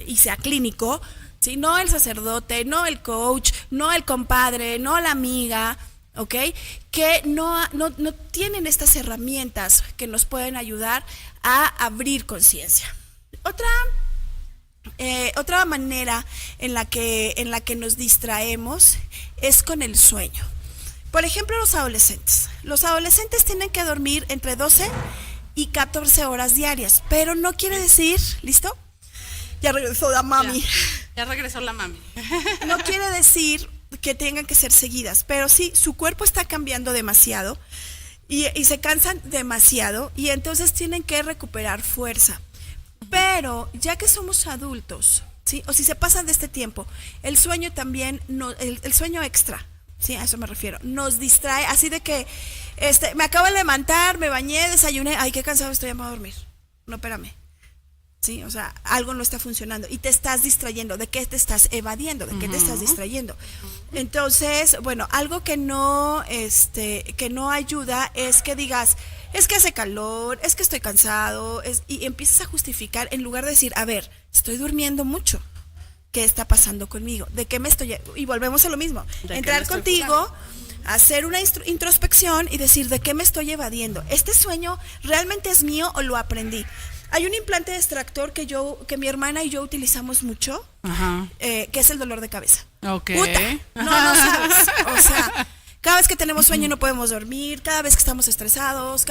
y sea clínico. ¿Sí? No el sacerdote, no el coach, no el compadre, no la amiga, ¿ok? Que no tienen estas herramientas que nos pueden ayudar a abrir conciencia. Otra manera en la que nos distraemos es con el sueño. Por ejemplo, los adolescentes. Los adolescentes tienen que dormir entre 12 y 14 horas diarias, pero no quiere decir, ¿listo? Ya regresó la mami. Ya regresó la mami. No quiere decir que tengan que ser seguidas, pero sí, su cuerpo está cambiando demasiado y se cansan demasiado y entonces tienen que recuperar fuerza. Pero ya que somos adultos, ¿sí? O si se pasan de este tiempo, el sueño también, el sueño extra, ¿sí? A eso me refiero, nos distrae, así de que me acabo de levantar, me bañé, desayuné, ay, qué cansado estoy, ya me voy a dormir. No, espérame. Sí, o sea, algo no está funcionando y te estás distrayendo. ¿De qué te estás evadiendo? ¿De qué te estás distrayendo? Entonces, bueno, algo que no ayuda es que digas, es que hace calor, es que estoy cansado, y empiezas a justificar en lugar de decir, a ver, estoy durmiendo mucho. ¿Qué está pasando conmigo? ¿De qué me estoy? Y volvemos a lo mismo. Entrar contigo, hacer una introspección y decir, ¿de qué me estoy evadiendo? ¿Este sueño realmente es mío o lo aprendí? Hay un implante extractor que mi hermana y yo utilizamos mucho, que es el dolor de cabeza. Okay. Puta, no sabes. O sea, cada vez que tenemos sueño no podemos dormir, cada vez que estamos estresados,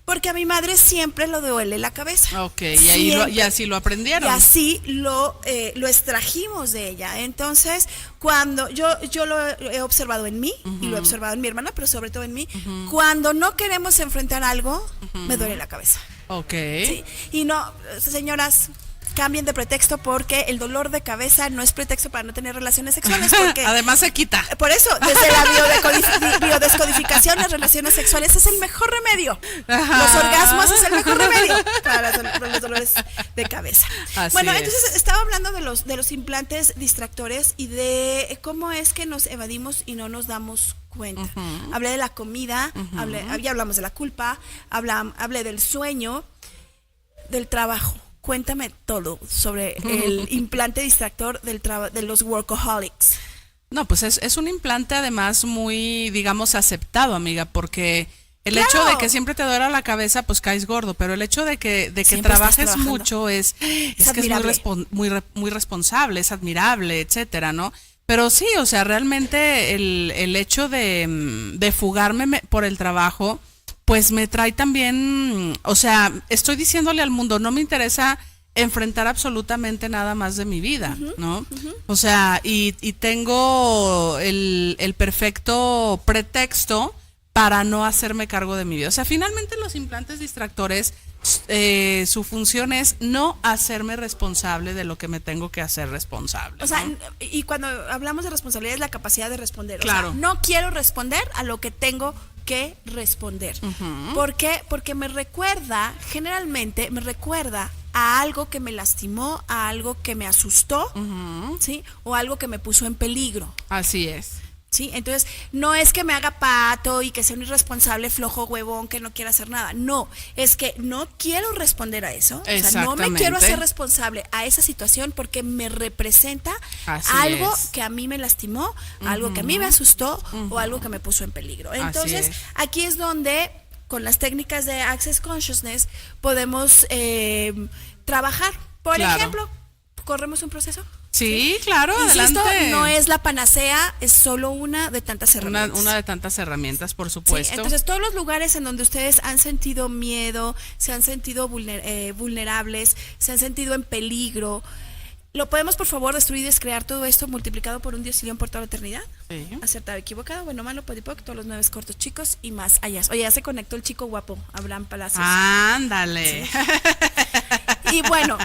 porque a mi madre siempre lo duele la cabeza. Ok, y así lo aprendieron. Y así lo extrajimos de ella. Entonces, cuando yo lo he observado en mí, y lo he observado en mi hermana, pero sobre todo en mí, cuando no queremos enfrentar algo, me duele la cabeza. Ok. Sí. Y no, señoras, cambien de pretexto porque el dolor de cabeza no es pretexto para no tener relaciones sexuales. Porque además se quita. Por eso, desde la biodescodificación, las relaciones sexuales es el mejor remedio. Los orgasmos es el mejor remedio para los dolores de cabeza. Entonces estaba hablando de los implantes distractores y de cómo es que nos evadimos y no nos damos cuenta. Hablé de la comida, ya hablamos de la culpa, hablé del sueño, del trabajo. Cuéntame todo sobre el implante distractor de los workaholics. No, pues es un implante además muy, digamos, aceptado, amiga, porque el ¡Claro! hecho de que siempre te duela la cabeza, pues caes gordo, pero el hecho de que Siempre trabajes estás trabajando. mucho es que es admirable. muy responsable, es admirable, etcétera, ¿no? Pero sí, o sea, realmente el hecho de fugarme por el trabajo, pues me trae también, o sea, estoy diciéndole al mundo, no me interesa enfrentar absolutamente nada más de mi vida, ¿no? O sea, y tengo el perfecto pretexto para no hacerme cargo de mi vida. O sea, finalmente los implantes distractores, su función es no hacerme responsable de lo que me tengo que hacer responsable. O sea, ¿no? y cuando hablamos de responsabilidad es la capacidad de responder. Claro. O sea, no quiero responder a lo que tengo que responder. ¿Por qué? Porque generalmente me recuerda a algo que me lastimó, a algo que me asustó, ¿sí? O algo que me puso en peligro. Así es. ¿Sí? Entonces, no es que me haga pato y que sea un irresponsable, flojo, huevón, que no quiera hacer nada. No, es que no quiero responder a eso. O sea, no me quiero hacer responsable a esa situación porque me representa algo que a mí me lastimó, algo que a mí me asustó o algo que me puso en peligro. Entonces, aquí es donde, con las técnicas de Access Consciousness, podemos trabajar. Por ejemplo, ¿corremos un proceso? Sí, claro, Insisto, adelante. no es la panacea, es solo una de tantas herramientas. Una de tantas herramientas, por supuesto. Sí, entonces, todos los lugares en donde ustedes han sentido miedo, se han sentido vulnerables, se han sentido en peligro, ¿lo podemos, por favor, destruir y descrear todo esto multiplicado por un diosillón por toda la eternidad? Sí. Acertado, equivocado, bueno, malo, podipoc, todos los 9 cortos chicos y más allá. Oye, ya se conectó el chico guapo, Abraham Palacios. Ándale. Sí. Y bueno,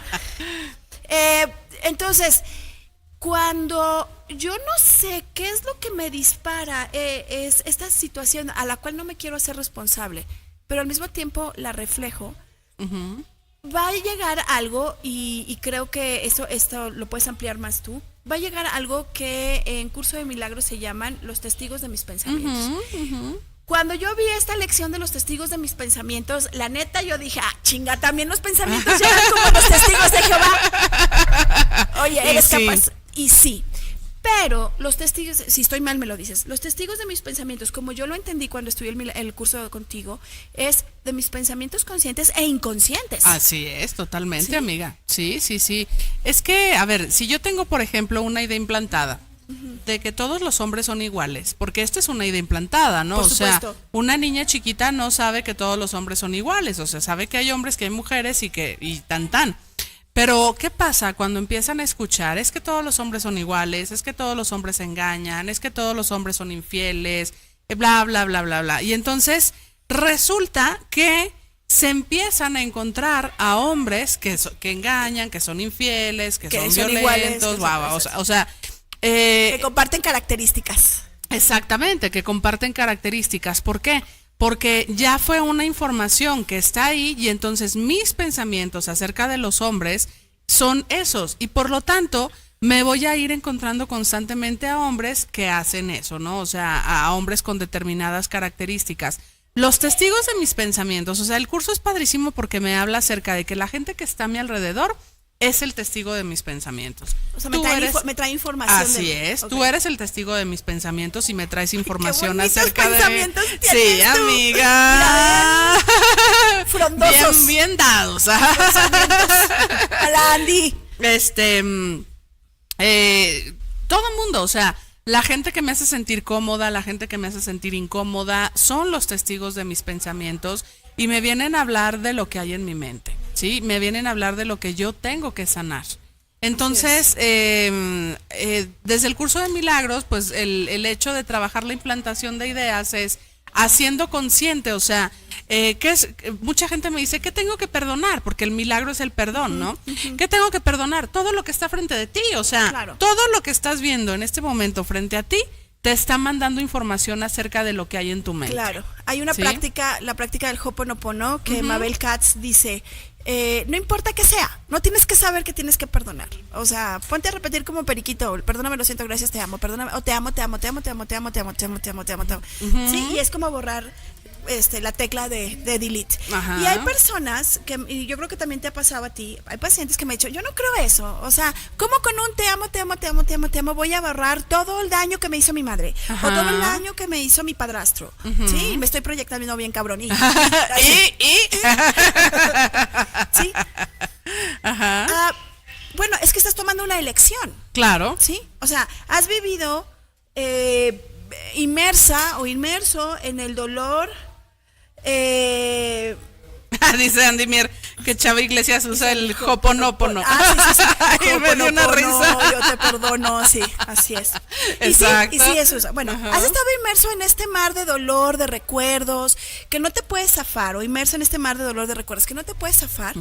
entonces, cuando yo no sé qué es lo que me dispara, es esta situación a la cual no me quiero hacer responsable, pero al mismo tiempo la reflejo, va a llegar algo, y creo que esto lo puedes ampliar más tú, va a llegar algo que en Curso de Milagros se llaman los testigos de mis pensamientos. Cuando yo vi esta lección de los testigos de mis pensamientos, la neta yo dije, chinga, también los pensamientos llegan como los testigos de Jehová. Oye, eres capaz. Y sí, pero los testigos, si estoy mal me lo dices, los testigos de mis pensamientos, como yo lo entendí cuando estudié el curso contigo, es de mis pensamientos conscientes e inconscientes. Así es, totalmente, amiga. Sí. Es que, a ver, si yo tengo, por ejemplo, una idea implantada de que todos los hombres son iguales, porque esta es una idea implantada, ¿no? Por o sea, supuesto. una niña chiquita no sabe que todos los hombres son iguales, o sea, sabe que hay hombres, que hay mujeres y tan. Pero, ¿qué pasa cuando empiezan a escuchar? Es que todos los hombres son iguales, es que todos los hombres se engañan, es que todos los hombres son infieles, bla, bla, bla, bla, bla. Y entonces resulta que se empiezan a encontrar a hombres que engañan, que son infieles, que son violentos, iguales, o sea, que comparten características. Exactamente, que comparten características. ¿Por qué? Porque ya fue una información que está ahí y entonces mis pensamientos acerca de los hombres son esos y por lo tanto me voy a ir encontrando constantemente a hombres que hacen eso, ¿no? O sea, a hombres con determinadas características. Los testigos de mis pensamientos, o sea, el curso es padrísimo porque me habla acerca de que la gente que está a mi alrededor es el testigo de mis pensamientos. O sea, me trae información. Así es, tú eres el testigo de mis pensamientos y me traes información acerca pensamientos de... Sí, amiga. Frondosos. Bien dados. Hola, Andy. Todo el mundo, o sea, la gente que me hace sentir cómoda, la gente que me hace sentir incómoda, son los testigos de mis pensamientos y me vienen a hablar de lo que hay en mi mente. Sí, me vienen a hablar de lo que yo tengo que sanar. Entonces, desde el curso de milagros, pues el hecho de trabajar la implantación de ideas es haciendo consciente, o sea, mucha gente me dice, ¿qué tengo que perdonar? Porque el milagro es el perdón, ¿no? ¿Qué tengo que perdonar? Todo lo que está frente de ti, o sea, todo lo que estás viendo en este momento frente a ti, te está mandando información acerca de lo que hay en tu mente. Claro, hay una práctica, la práctica del Ho'oponopono, que Mabel Katz dice, no importa que sea, no tienes que saber que tienes que perdonar. O sea, ponte a repetir como periquito, perdóname, lo siento, gracias, te amo, perdóname, o te amo, te amo, te amo, te amo, te amo, te amo, te amo, te amo, te amo, te amo. Sí, y es como borrar la tecla de delete. Ajá. Y hay personas que, y yo creo que también te ha pasado a ti, hay pacientes que me han dicho, yo no creo eso, o sea, ¿cómo con un te amo, te amo, te amo, te amo, te amo voy a borrar todo el daño que me hizo mi madre? Ajá. O todo el daño que me hizo mi padrastro. Sí, me estoy proyectando bien cabrón. ¿Y? Sí. Ajá. Bueno, es que estás tomando una elección. Claro. Sí, o sea, has vivido inmersa o inmerso en el dolor. Dice Andy Mier que Chava Iglesias usa el Hoponopono. Sí. Ay, me dio una risa. Yo te perdono, sí, así es. Exacto. Y sí, eso es. Bueno, has estado inmerso en este mar de dolor, de recuerdos, que no te puedes zafar, o inmerso en este mar de dolor de recuerdos, que no te puedes zafar.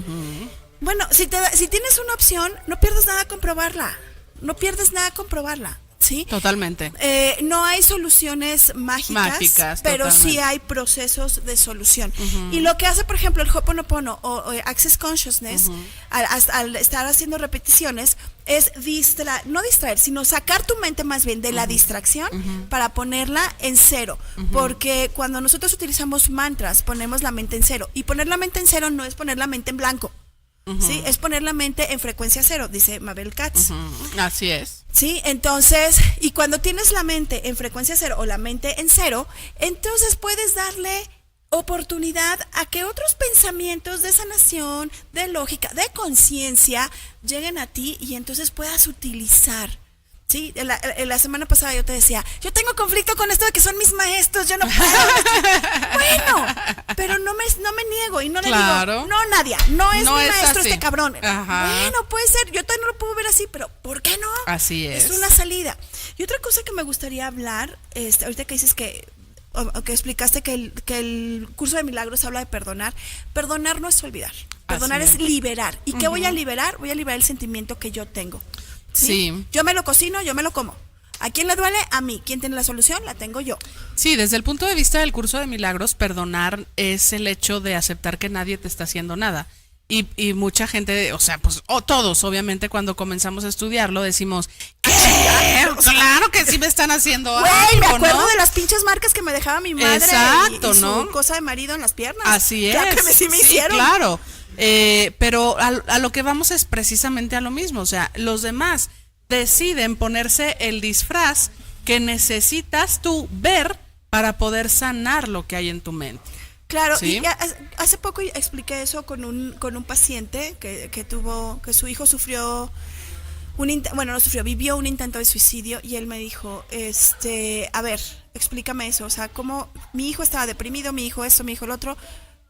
Bueno, si tienes una opción, no pierdes nada con probarla. No pierdes nada con probarla. ¿Sí? Totalmente. No hay soluciones mágicas, pero totalmente. sí hay procesos de solución. Y lo que hace, por ejemplo, el Ho'oponopono o Access Consciousness, al estar haciendo repeticiones, es no distraer, sino sacar tu mente más bien de la distracción para ponerla en cero. Porque cuando nosotros utilizamos mantras, ponemos la mente en cero. Y poner la mente en cero no es poner la mente en blanco. ¿Sí? Es poner la mente en frecuencia cero, dice Mabel Katz. Así es. Sí, entonces, y cuando tienes la mente en frecuencia cero o la mente en cero, entonces puedes darle oportunidad a que otros pensamientos de sanación, de lógica, de conciencia lleguen a ti y entonces puedas utilizar. Sí, la semana pasada yo te decía, yo tengo conflicto con esto de que son mis maestros, yo no puedo. Bueno, pero no me niego y no le digo, no, Nadia, no es mi maestro así. este cabrón. Ajá. Bueno, puede ser, yo todavía no lo puedo ver así, pero ¿por qué no? Así es. Es una salida. Y otra cosa que me gustaría hablar, ahorita que dices que explicaste que el curso de milagros habla de perdonar. Perdonar no es olvidar. Perdonar es liberar. ¿Y qué voy a liberar? Voy a liberar el sentimiento que yo tengo. ¿Sí? Yo me lo cocino, yo me lo como. ¿A quién le duele? A mí. ¿Quién tiene la solución? La tengo yo. Sí, desde el punto de vista del curso de milagros, perdonar es el hecho de aceptar que nadie te está haciendo nada. Y mucha gente, o sea, pues todos, obviamente, cuando comenzamos a estudiarlo, decimos, ¿qué? Claro que sí me están haciendo algo, me acuerdo ¿no? de las pinches marcas que me dejaba mi madre. Exacto, y ¿no? su cosa de marido en las piernas. Así es. Claro que sí me hicieron. Claro. Pero a lo que vamos es precisamente a lo mismo. O sea, los demás deciden ponerse el disfraz que necesitas tú ver para poder sanar lo que hay en tu mente. Claro, ¿Sí? y hace poco expliqué eso con un paciente que su hijo sufrió vivió un intento de suicidio y él me dijo, a ver, explícame eso, o sea, cómo mi hijo estaba deprimido, mi hijo esto, mi hijo el otro,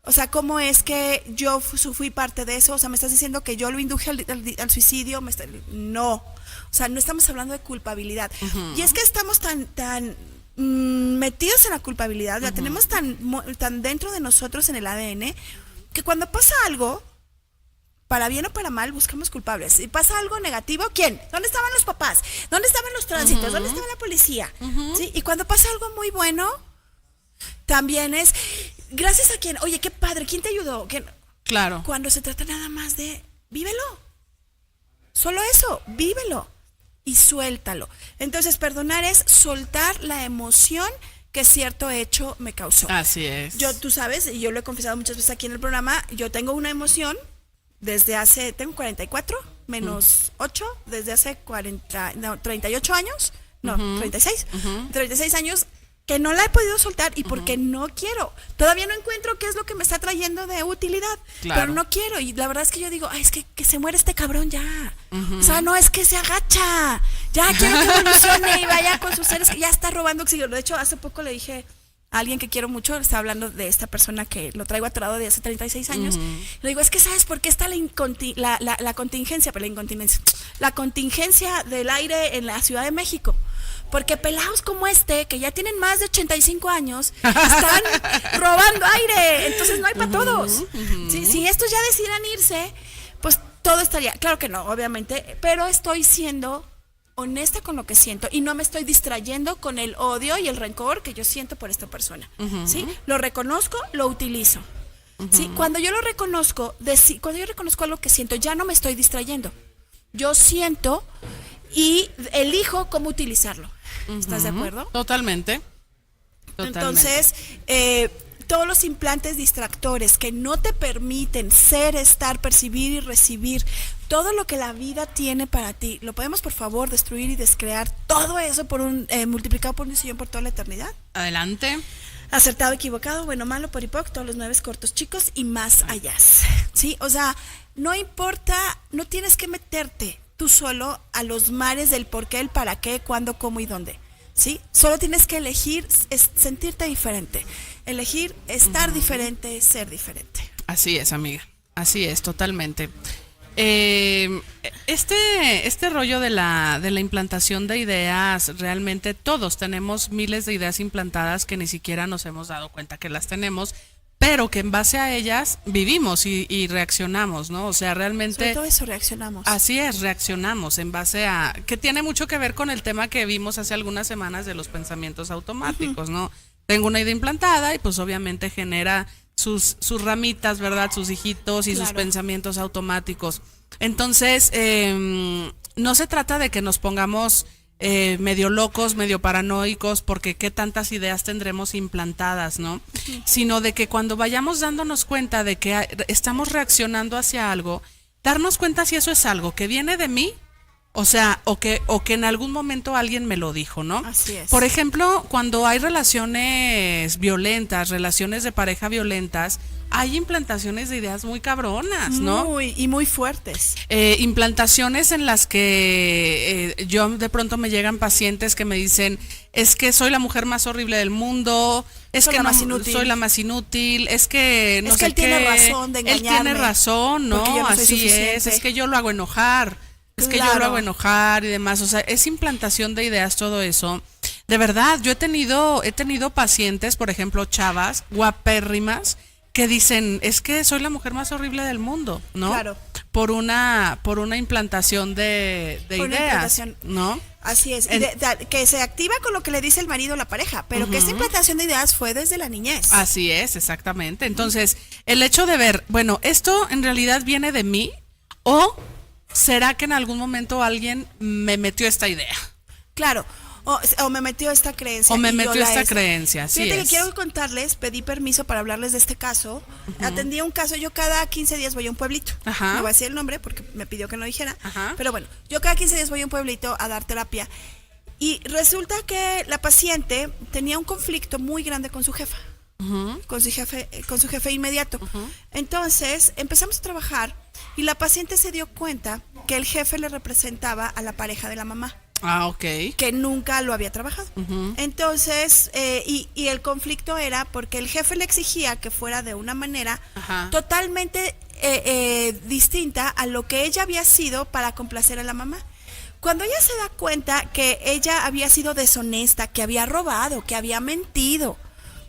o sea, cómo es que yo fui parte de eso, o sea, me estás diciendo que yo lo induje al suicidio, no, o sea, no estamos hablando de culpabilidad, y es que estamos tan metidos en la culpabilidad, la tenemos tan dentro de nosotros en el ADN, que cuando pasa algo, para bien o para mal, buscamos culpables. Si pasa algo negativo, ¿quién? ¿Dónde estaban los papás? ¿Dónde estaban los tránsitos? ¿Dónde estaba la policía? ¿Sí? Y cuando pasa algo muy bueno, también es, gracias a quién, oye, qué padre, ¿quién te ayudó? ¿Quién? Claro. Cuando se trata nada más de, vívelo. Solo eso, vívelo. Y suéltalo. Entonces, perdonar es soltar la emoción que cierto hecho me causó. Así es. Tú sabes, y yo lo he confesado muchas veces aquí en el programa, yo tengo una emoción tengo 44 menos 8, desde hace 38 años, 36 años, que no la he podido soltar y porque no quiero. Todavía no encuentro qué es lo que me está trayendo de utilidad, claro. Pero no quiero. Y la verdad es que yo digo, es que se muere este cabrón ya. O sea, no, es que se agacha. Ya quiero que evolucione y vaya con sus seres que ya está robando oxígeno. De hecho, hace poco le dije a alguien que quiero mucho, estaba hablando de esta persona que lo traigo atorado de hace 36 años. Le digo, es que ¿sabes por qué está la contingencia? Pero la incontinencia. La contingencia del aire en la Ciudad de México. Porque pelados como que ya tienen más de 85 años, están robando aire. Entonces no hay para todos. Si estos ya decidieran irse, pues todo estaría, claro que no, obviamente, pero estoy siendo honesta con lo que siento y no me estoy distrayendo con el odio y el rencor que yo siento por esta persona. ¿Sí? Lo reconozco, lo utilizo. ¿sí? Cuando yo lo reconozco, cuando yo reconozco algo que siento, ya no me estoy distrayendo. Yo siento y elijo cómo utilizarlo. ¿Estás de acuerdo? Totalmente. Entonces, todos los implantes distractores que no te permiten ser, estar, percibir y recibir todo lo que la vida tiene para ti, ¿lo podemos por favor destruir y descrear todo eso por multiplicado por un sillón por toda la eternidad? Adelante. Acertado, equivocado, bueno, malo, poripoc, todos los 9 cortos, chicos y más allá. ¿Sí? O sea, no importa, no tienes que meterte tú solo a los mares del por qué, el para qué, cuándo, cómo y dónde. ¿Sí? Solo tienes que elegir sentirte diferente, elegir estar diferente, ser diferente. Así es, amiga. Así es, totalmente. Este rollo de la implantación de ideas, realmente todos tenemos miles de ideas implantadas que ni siquiera nos hemos dado cuenta que las tenemos, pero que en base a ellas vivimos y reaccionamos, ¿no? O sea, realmente... Sobre todo eso, reaccionamos. Así es, reaccionamos en base a... que tiene mucho que ver con el tema que vimos hace algunas semanas de los pensamientos automáticos, ¿no? Tengo una idea implantada y pues obviamente genera sus ramitas, ¿verdad? Sus hijitos y sus pensamientos automáticos. Entonces, no se trata de que nos pongamos medio locos, medio paranoicos, porque qué tantas ideas tendremos implantadas, ¿no? Sino de que cuando vayamos dándonos cuenta de que estamos reaccionando hacia algo, darnos cuenta si eso es algo que viene de mí, o sea, o que en algún momento alguien me lo dijo, ¿no? Así es. Por ejemplo, cuando hay relaciones violentas, relaciones de pareja violentas, hay implantaciones de ideas muy cabronas, ¿no? Y muy fuertes. Implantaciones en las que yo de pronto me llegan pacientes que me dicen, es que soy la mujer más horrible del mundo, soy la más inútil, es que no sé qué. Él tiene razón de engañarme. Él tiene razón, ¿no? Yo no soy así suficiente. es que yo lo hago enojar. Es que yo lo hago enojar y demás, o sea, es implantación de ideas todo eso. De verdad, yo he tenido pacientes, por ejemplo, chavas guapérrimas que dicen, es que soy la mujer más horrible del mundo, ¿no? Claro. Por una implantación de ideas, ¿no? Así es, que se activa con lo que le dice el marido a la pareja, pero que esta implantación de ideas fue desde la niñez. Así es, exactamente. Entonces, el hecho de ver, bueno, esto en realidad viene de mí, o ¿será que en algún momento alguien me metió esta idea? Claro, o me metió esta creencia. Así Fíjate es. que quiero contarles, pedí permiso para hablarles de este caso. Atendí un caso, yo cada 15 días voy a un pueblito. Ajá. No voy a decir el nombre porque me pidió que no dijera. Ajá. Pero bueno, yo cada 15 días voy a un pueblito a dar terapia. Y resulta que la paciente tenía un conflicto muy grande con su jefa. Con su jefe inmediato. Entonces empezamos a trabajar y la paciente se dio cuenta que el jefe le representaba a la pareja de la mamá. Ah, ok. Que nunca lo había trabajado. Entonces, y el conflicto era porque el jefe le exigía que fuera de una manera totalmente distinta a lo que ella había sido para complacer a la mamá. Cuando ella se da cuenta que ella había sido deshonesta, que había robado, que había mentido,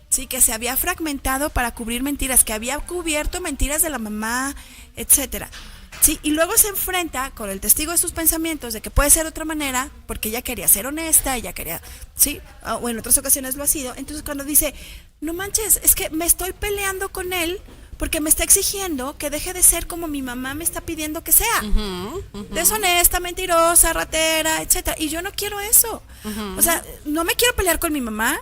sí, que se había fragmentado para cubrir mentiras, que había cubierto mentiras de la mamá, etcétera. Sí, y luego se enfrenta con el testigo de sus pensamientos de que puede ser de otra manera, porque ella quería ser honesta, ella quería, sí, o en otras ocasiones lo ha sido. Entonces cuando dice, no manches, es que me estoy peleando con él porque me está exigiendo que deje de ser como mi mamá me está pidiendo que sea. Deshonesta, mentirosa, ratera, etcétera. Y yo no quiero eso. O sea, no me quiero pelear con mi mamá,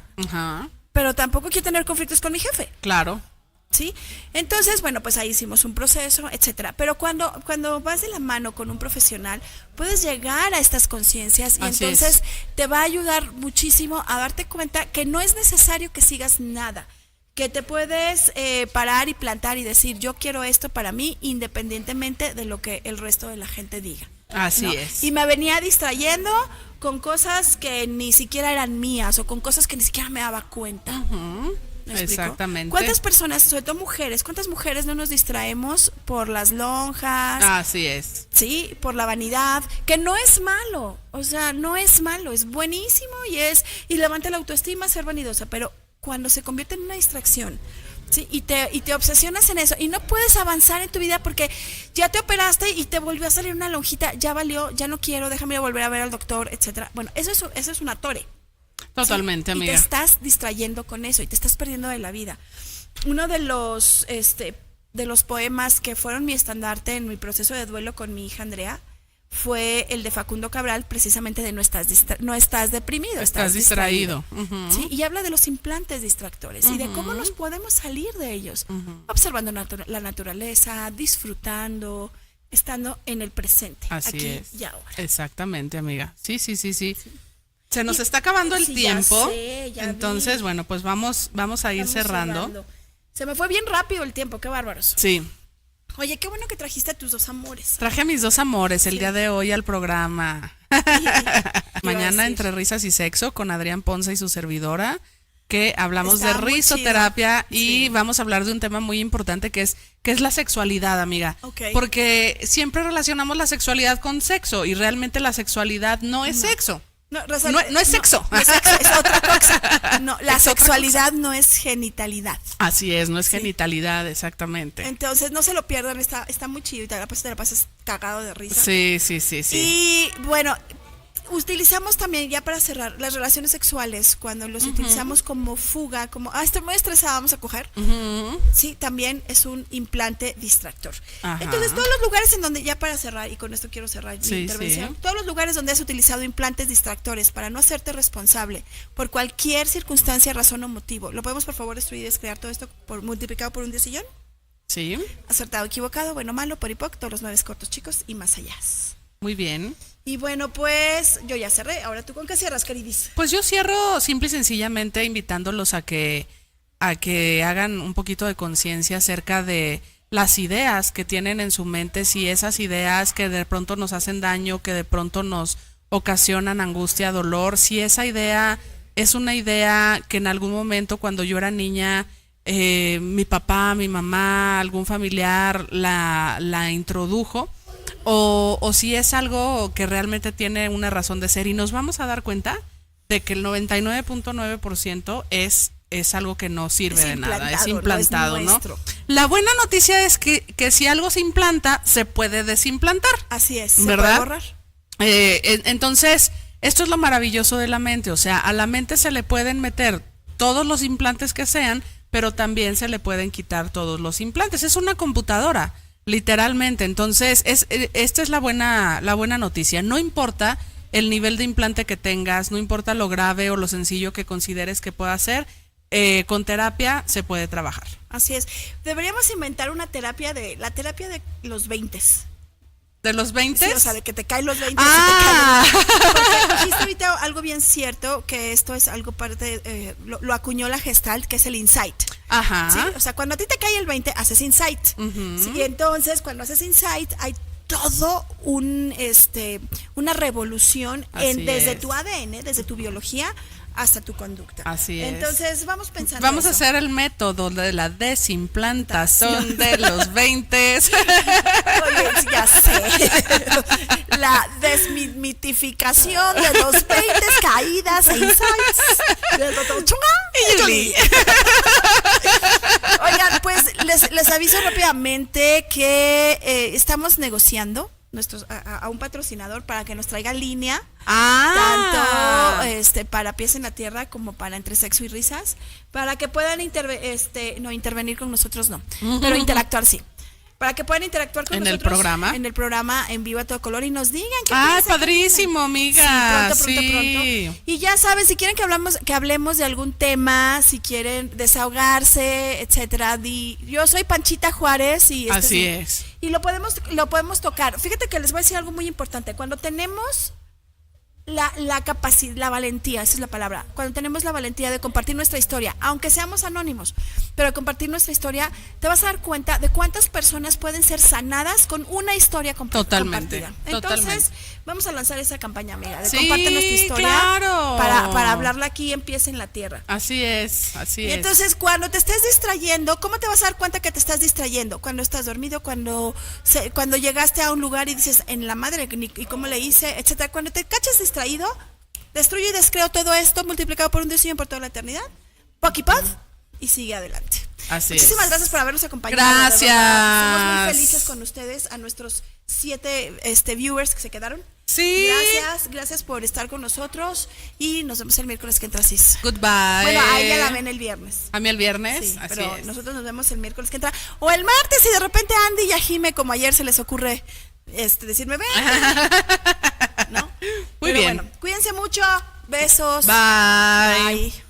pero tampoco quiero tener conflictos con mi jefe. Claro. ¿Sí? Entonces, bueno, pues ahí hicimos un proceso, etcétera. Pero cuando vas de la mano con un profesional, puedes llegar a estas conciencias y Así entonces es. te va a ayudar muchísimo a darte cuenta que no es necesario que sigas nada, que te puedes parar y plantar y decir, yo quiero esto para mí, independientemente de lo que el resto de la gente diga. Así ¿no? es. Y me venía distrayendo con cosas que ni siquiera eran mías o con cosas que ni siquiera me daba cuenta. ¿Me explico? Exactamente. ¿Cuántas personas, sobre todo mujeres, cuántas mujeres no nos distraemos por las lonjas? Así es. Sí, por la vanidad, que no es malo, o sea, no es malo, es buenísimo y levanta la autoestima ser vanidosa, pero cuando se convierte en una distracción, sí, y te obsesionas en eso y no puedes avanzar en tu vida porque ya te operaste y te volvió a salir una lonjita, ya valió, ya no quiero, déjame ir a volver a ver al doctor, etcétera. Bueno, eso es una tore. Totalmente, ¿sí? amiga. Y te estás distrayendo con eso y te estás perdiendo de la vida. uno de los poemas que fueron mi estandarte en mi proceso de duelo con mi hija Andrea fue el de Facundo Cabral, precisamente de no estás deprimido, Estás distraído. Uh-huh. ¿Sí? Y habla de los implantes distractores y de cómo nos podemos salir de ellos, observando la naturaleza, disfrutando, estando en el presente, Así aquí es. y ahora. Exactamente, amiga. Sí. Se nos está acabando el tiempo. Ya entonces, vi. bueno, pues vamos a ir Estamos cerrando. Se me fue bien rápido el tiempo, qué bárbaros. Sí. Oye, qué bueno que trajiste a tus dos amores. Traje a mis dos amores el día de hoy al programa. Mañana entre risas y sexo con Adrián Ponce y su servidora, que hablamos Está de muy risoterapia chido. y Sí. vamos a hablar de un tema muy importante que es la sexualidad, amiga. Ok. Porque siempre relacionamos la sexualidad con sexo y realmente la sexualidad no es sexo. No, No es sexo. No es sexo, es otra cosa. No, la Es otra sexualidad no es genitalidad. Así es, no es genitalidad, exactamente. Entonces no se lo pierdan, está muy chido y te la pasas cagado de risa. Sí. Y bueno, utilizamos también, ya para cerrar, las relaciones sexuales, cuando los utilizamos como fuga, como, estoy muy estresada, vamos a coger. Sí, también es un implante distractor. Ajá. Entonces, todos los lugares en donde, ya para cerrar, y con esto quiero cerrar mi intervención, todos los lugares donde has utilizado implantes distractores para no hacerte responsable por cualquier circunstancia, razón o motivo, ¿lo podemos por favor estudiar y descrear todo esto multiplicado por un diosillón? Sí, Acertado, equivocado, bueno, malo, por hipoc, todos los 9 cortos, chicos, y más allá. muy bien. Y bueno, pues yo ya cerré. Ahora tú, ¿con qué cierras, queridis? Pues yo cierro simple y sencillamente invitándolos a que hagan un poquito de conciencia acerca de las ideas que tienen en su mente, si esas ideas que de pronto nos hacen daño, que de pronto nos ocasionan angustia, dolor, si esa idea es una idea que en algún momento cuando yo era niña, mi papá, mi mamá, algún familiar la introdujo, o si es algo que realmente tiene una razón de ser, y nos vamos a dar cuenta de que el 99.9% es algo que no sirve de nada, es implantado, ¿no? La buena noticia es que si algo se implanta, se puede desimplantar. Así es, ¿verdad? se puede borrar. Entonces, esto es lo maravilloso de la mente, o sea, a la mente se le pueden meter todos los implantes que sean, pero también se le pueden quitar todos los implantes. Es una computadora, literalmente. Entonces, esta es la buena noticia. No importa el nivel de implante que tengas, no importa lo grave o lo sencillo que consideres que pueda ser, con terapia se puede trabajar. Así es. Deberíamos inventar la terapia de los 20s. ¿De los 20? Sí, o sea, de que te caen los 20. Ah. Porque dijiste ahorita algo bien cierto, que esto es algo parte, lo acuñó la Gestalt, que es el insight. Ajá. ¿Sí? O sea, cuando a ti te cae el 20, haces insight. ¿Sí? Y entonces, cuando haces insight, hay todo una revolución desde tu ADN, desde tu biología, hasta tu conducta. Así es. Entonces, vamos pensando. Vamos a hacer el método de la desimplantación de los 20. Oye, ya sé. La desmitificación de los 20 caídas e insights del doctor Chunga y Yuli. Oigan, pues les aviso rápidamente que estamos negociando a un patrocinador para que nos traiga línea, tanto para Pies en la Tierra como para Entre Sexo y Risas, para que puedan intervenir con nosotros, pero interactuar sí. Para que puedan interactuar con nosotros en el programa en vivo a todo color y nos digan qué piensan. Padrísimo, amiga. Sí, pronto. Y ya saben, si quieren que hablemos de algún tema, si quieren desahogarse, etcétera. Yo soy Panchita Juárez y así es. Y lo podemos tocar. Fíjate que les voy a decir algo muy importante. Cuando tenemos la capacidad, la valentía, esa es la palabra. Cuando tenemos la valentía de compartir nuestra historia, aunque seamos anónimos, pero compartir nuestra historia, te vas a dar cuenta de cuántas personas pueden ser sanadas con una historia compartida. Entonces, vamos a lanzar esa campaña, amiga, de comparte nuestra historia, claro, para hablarla aquí en Pies en la Tierra. Así es, y entonces, cuando te estés distrayendo, ¿cómo te vas a dar cuenta que te estás distrayendo? Cuando estás dormido, cuando llegaste a un lugar y dices, en la madre, ¿y cómo le hice? Etcétera. Cuando te cachas distraído, destruyo y descreo todo esto multiplicado por un diseño por toda la eternidad. Pokipod y sigue adelante. Muchísimas gracias por habernos acompañado. Gracias. Somos muy felices con ustedes, a nuestros 7 viewers que se quedaron. Sí. Gracias por estar con nosotros y nos vemos el miércoles que entra, Cis. Goodbye. Bueno, a ella la ven el viernes. A mí el viernes. Sí, así pero es. nosotros nos vemos el miércoles que entra. O el martes, y de repente Andy y a Jime, como ayer se les ocurre decirme, ven. ¿No? Muy Pero bien. Bueno, cuídense mucho. Besos. Bye. Bye.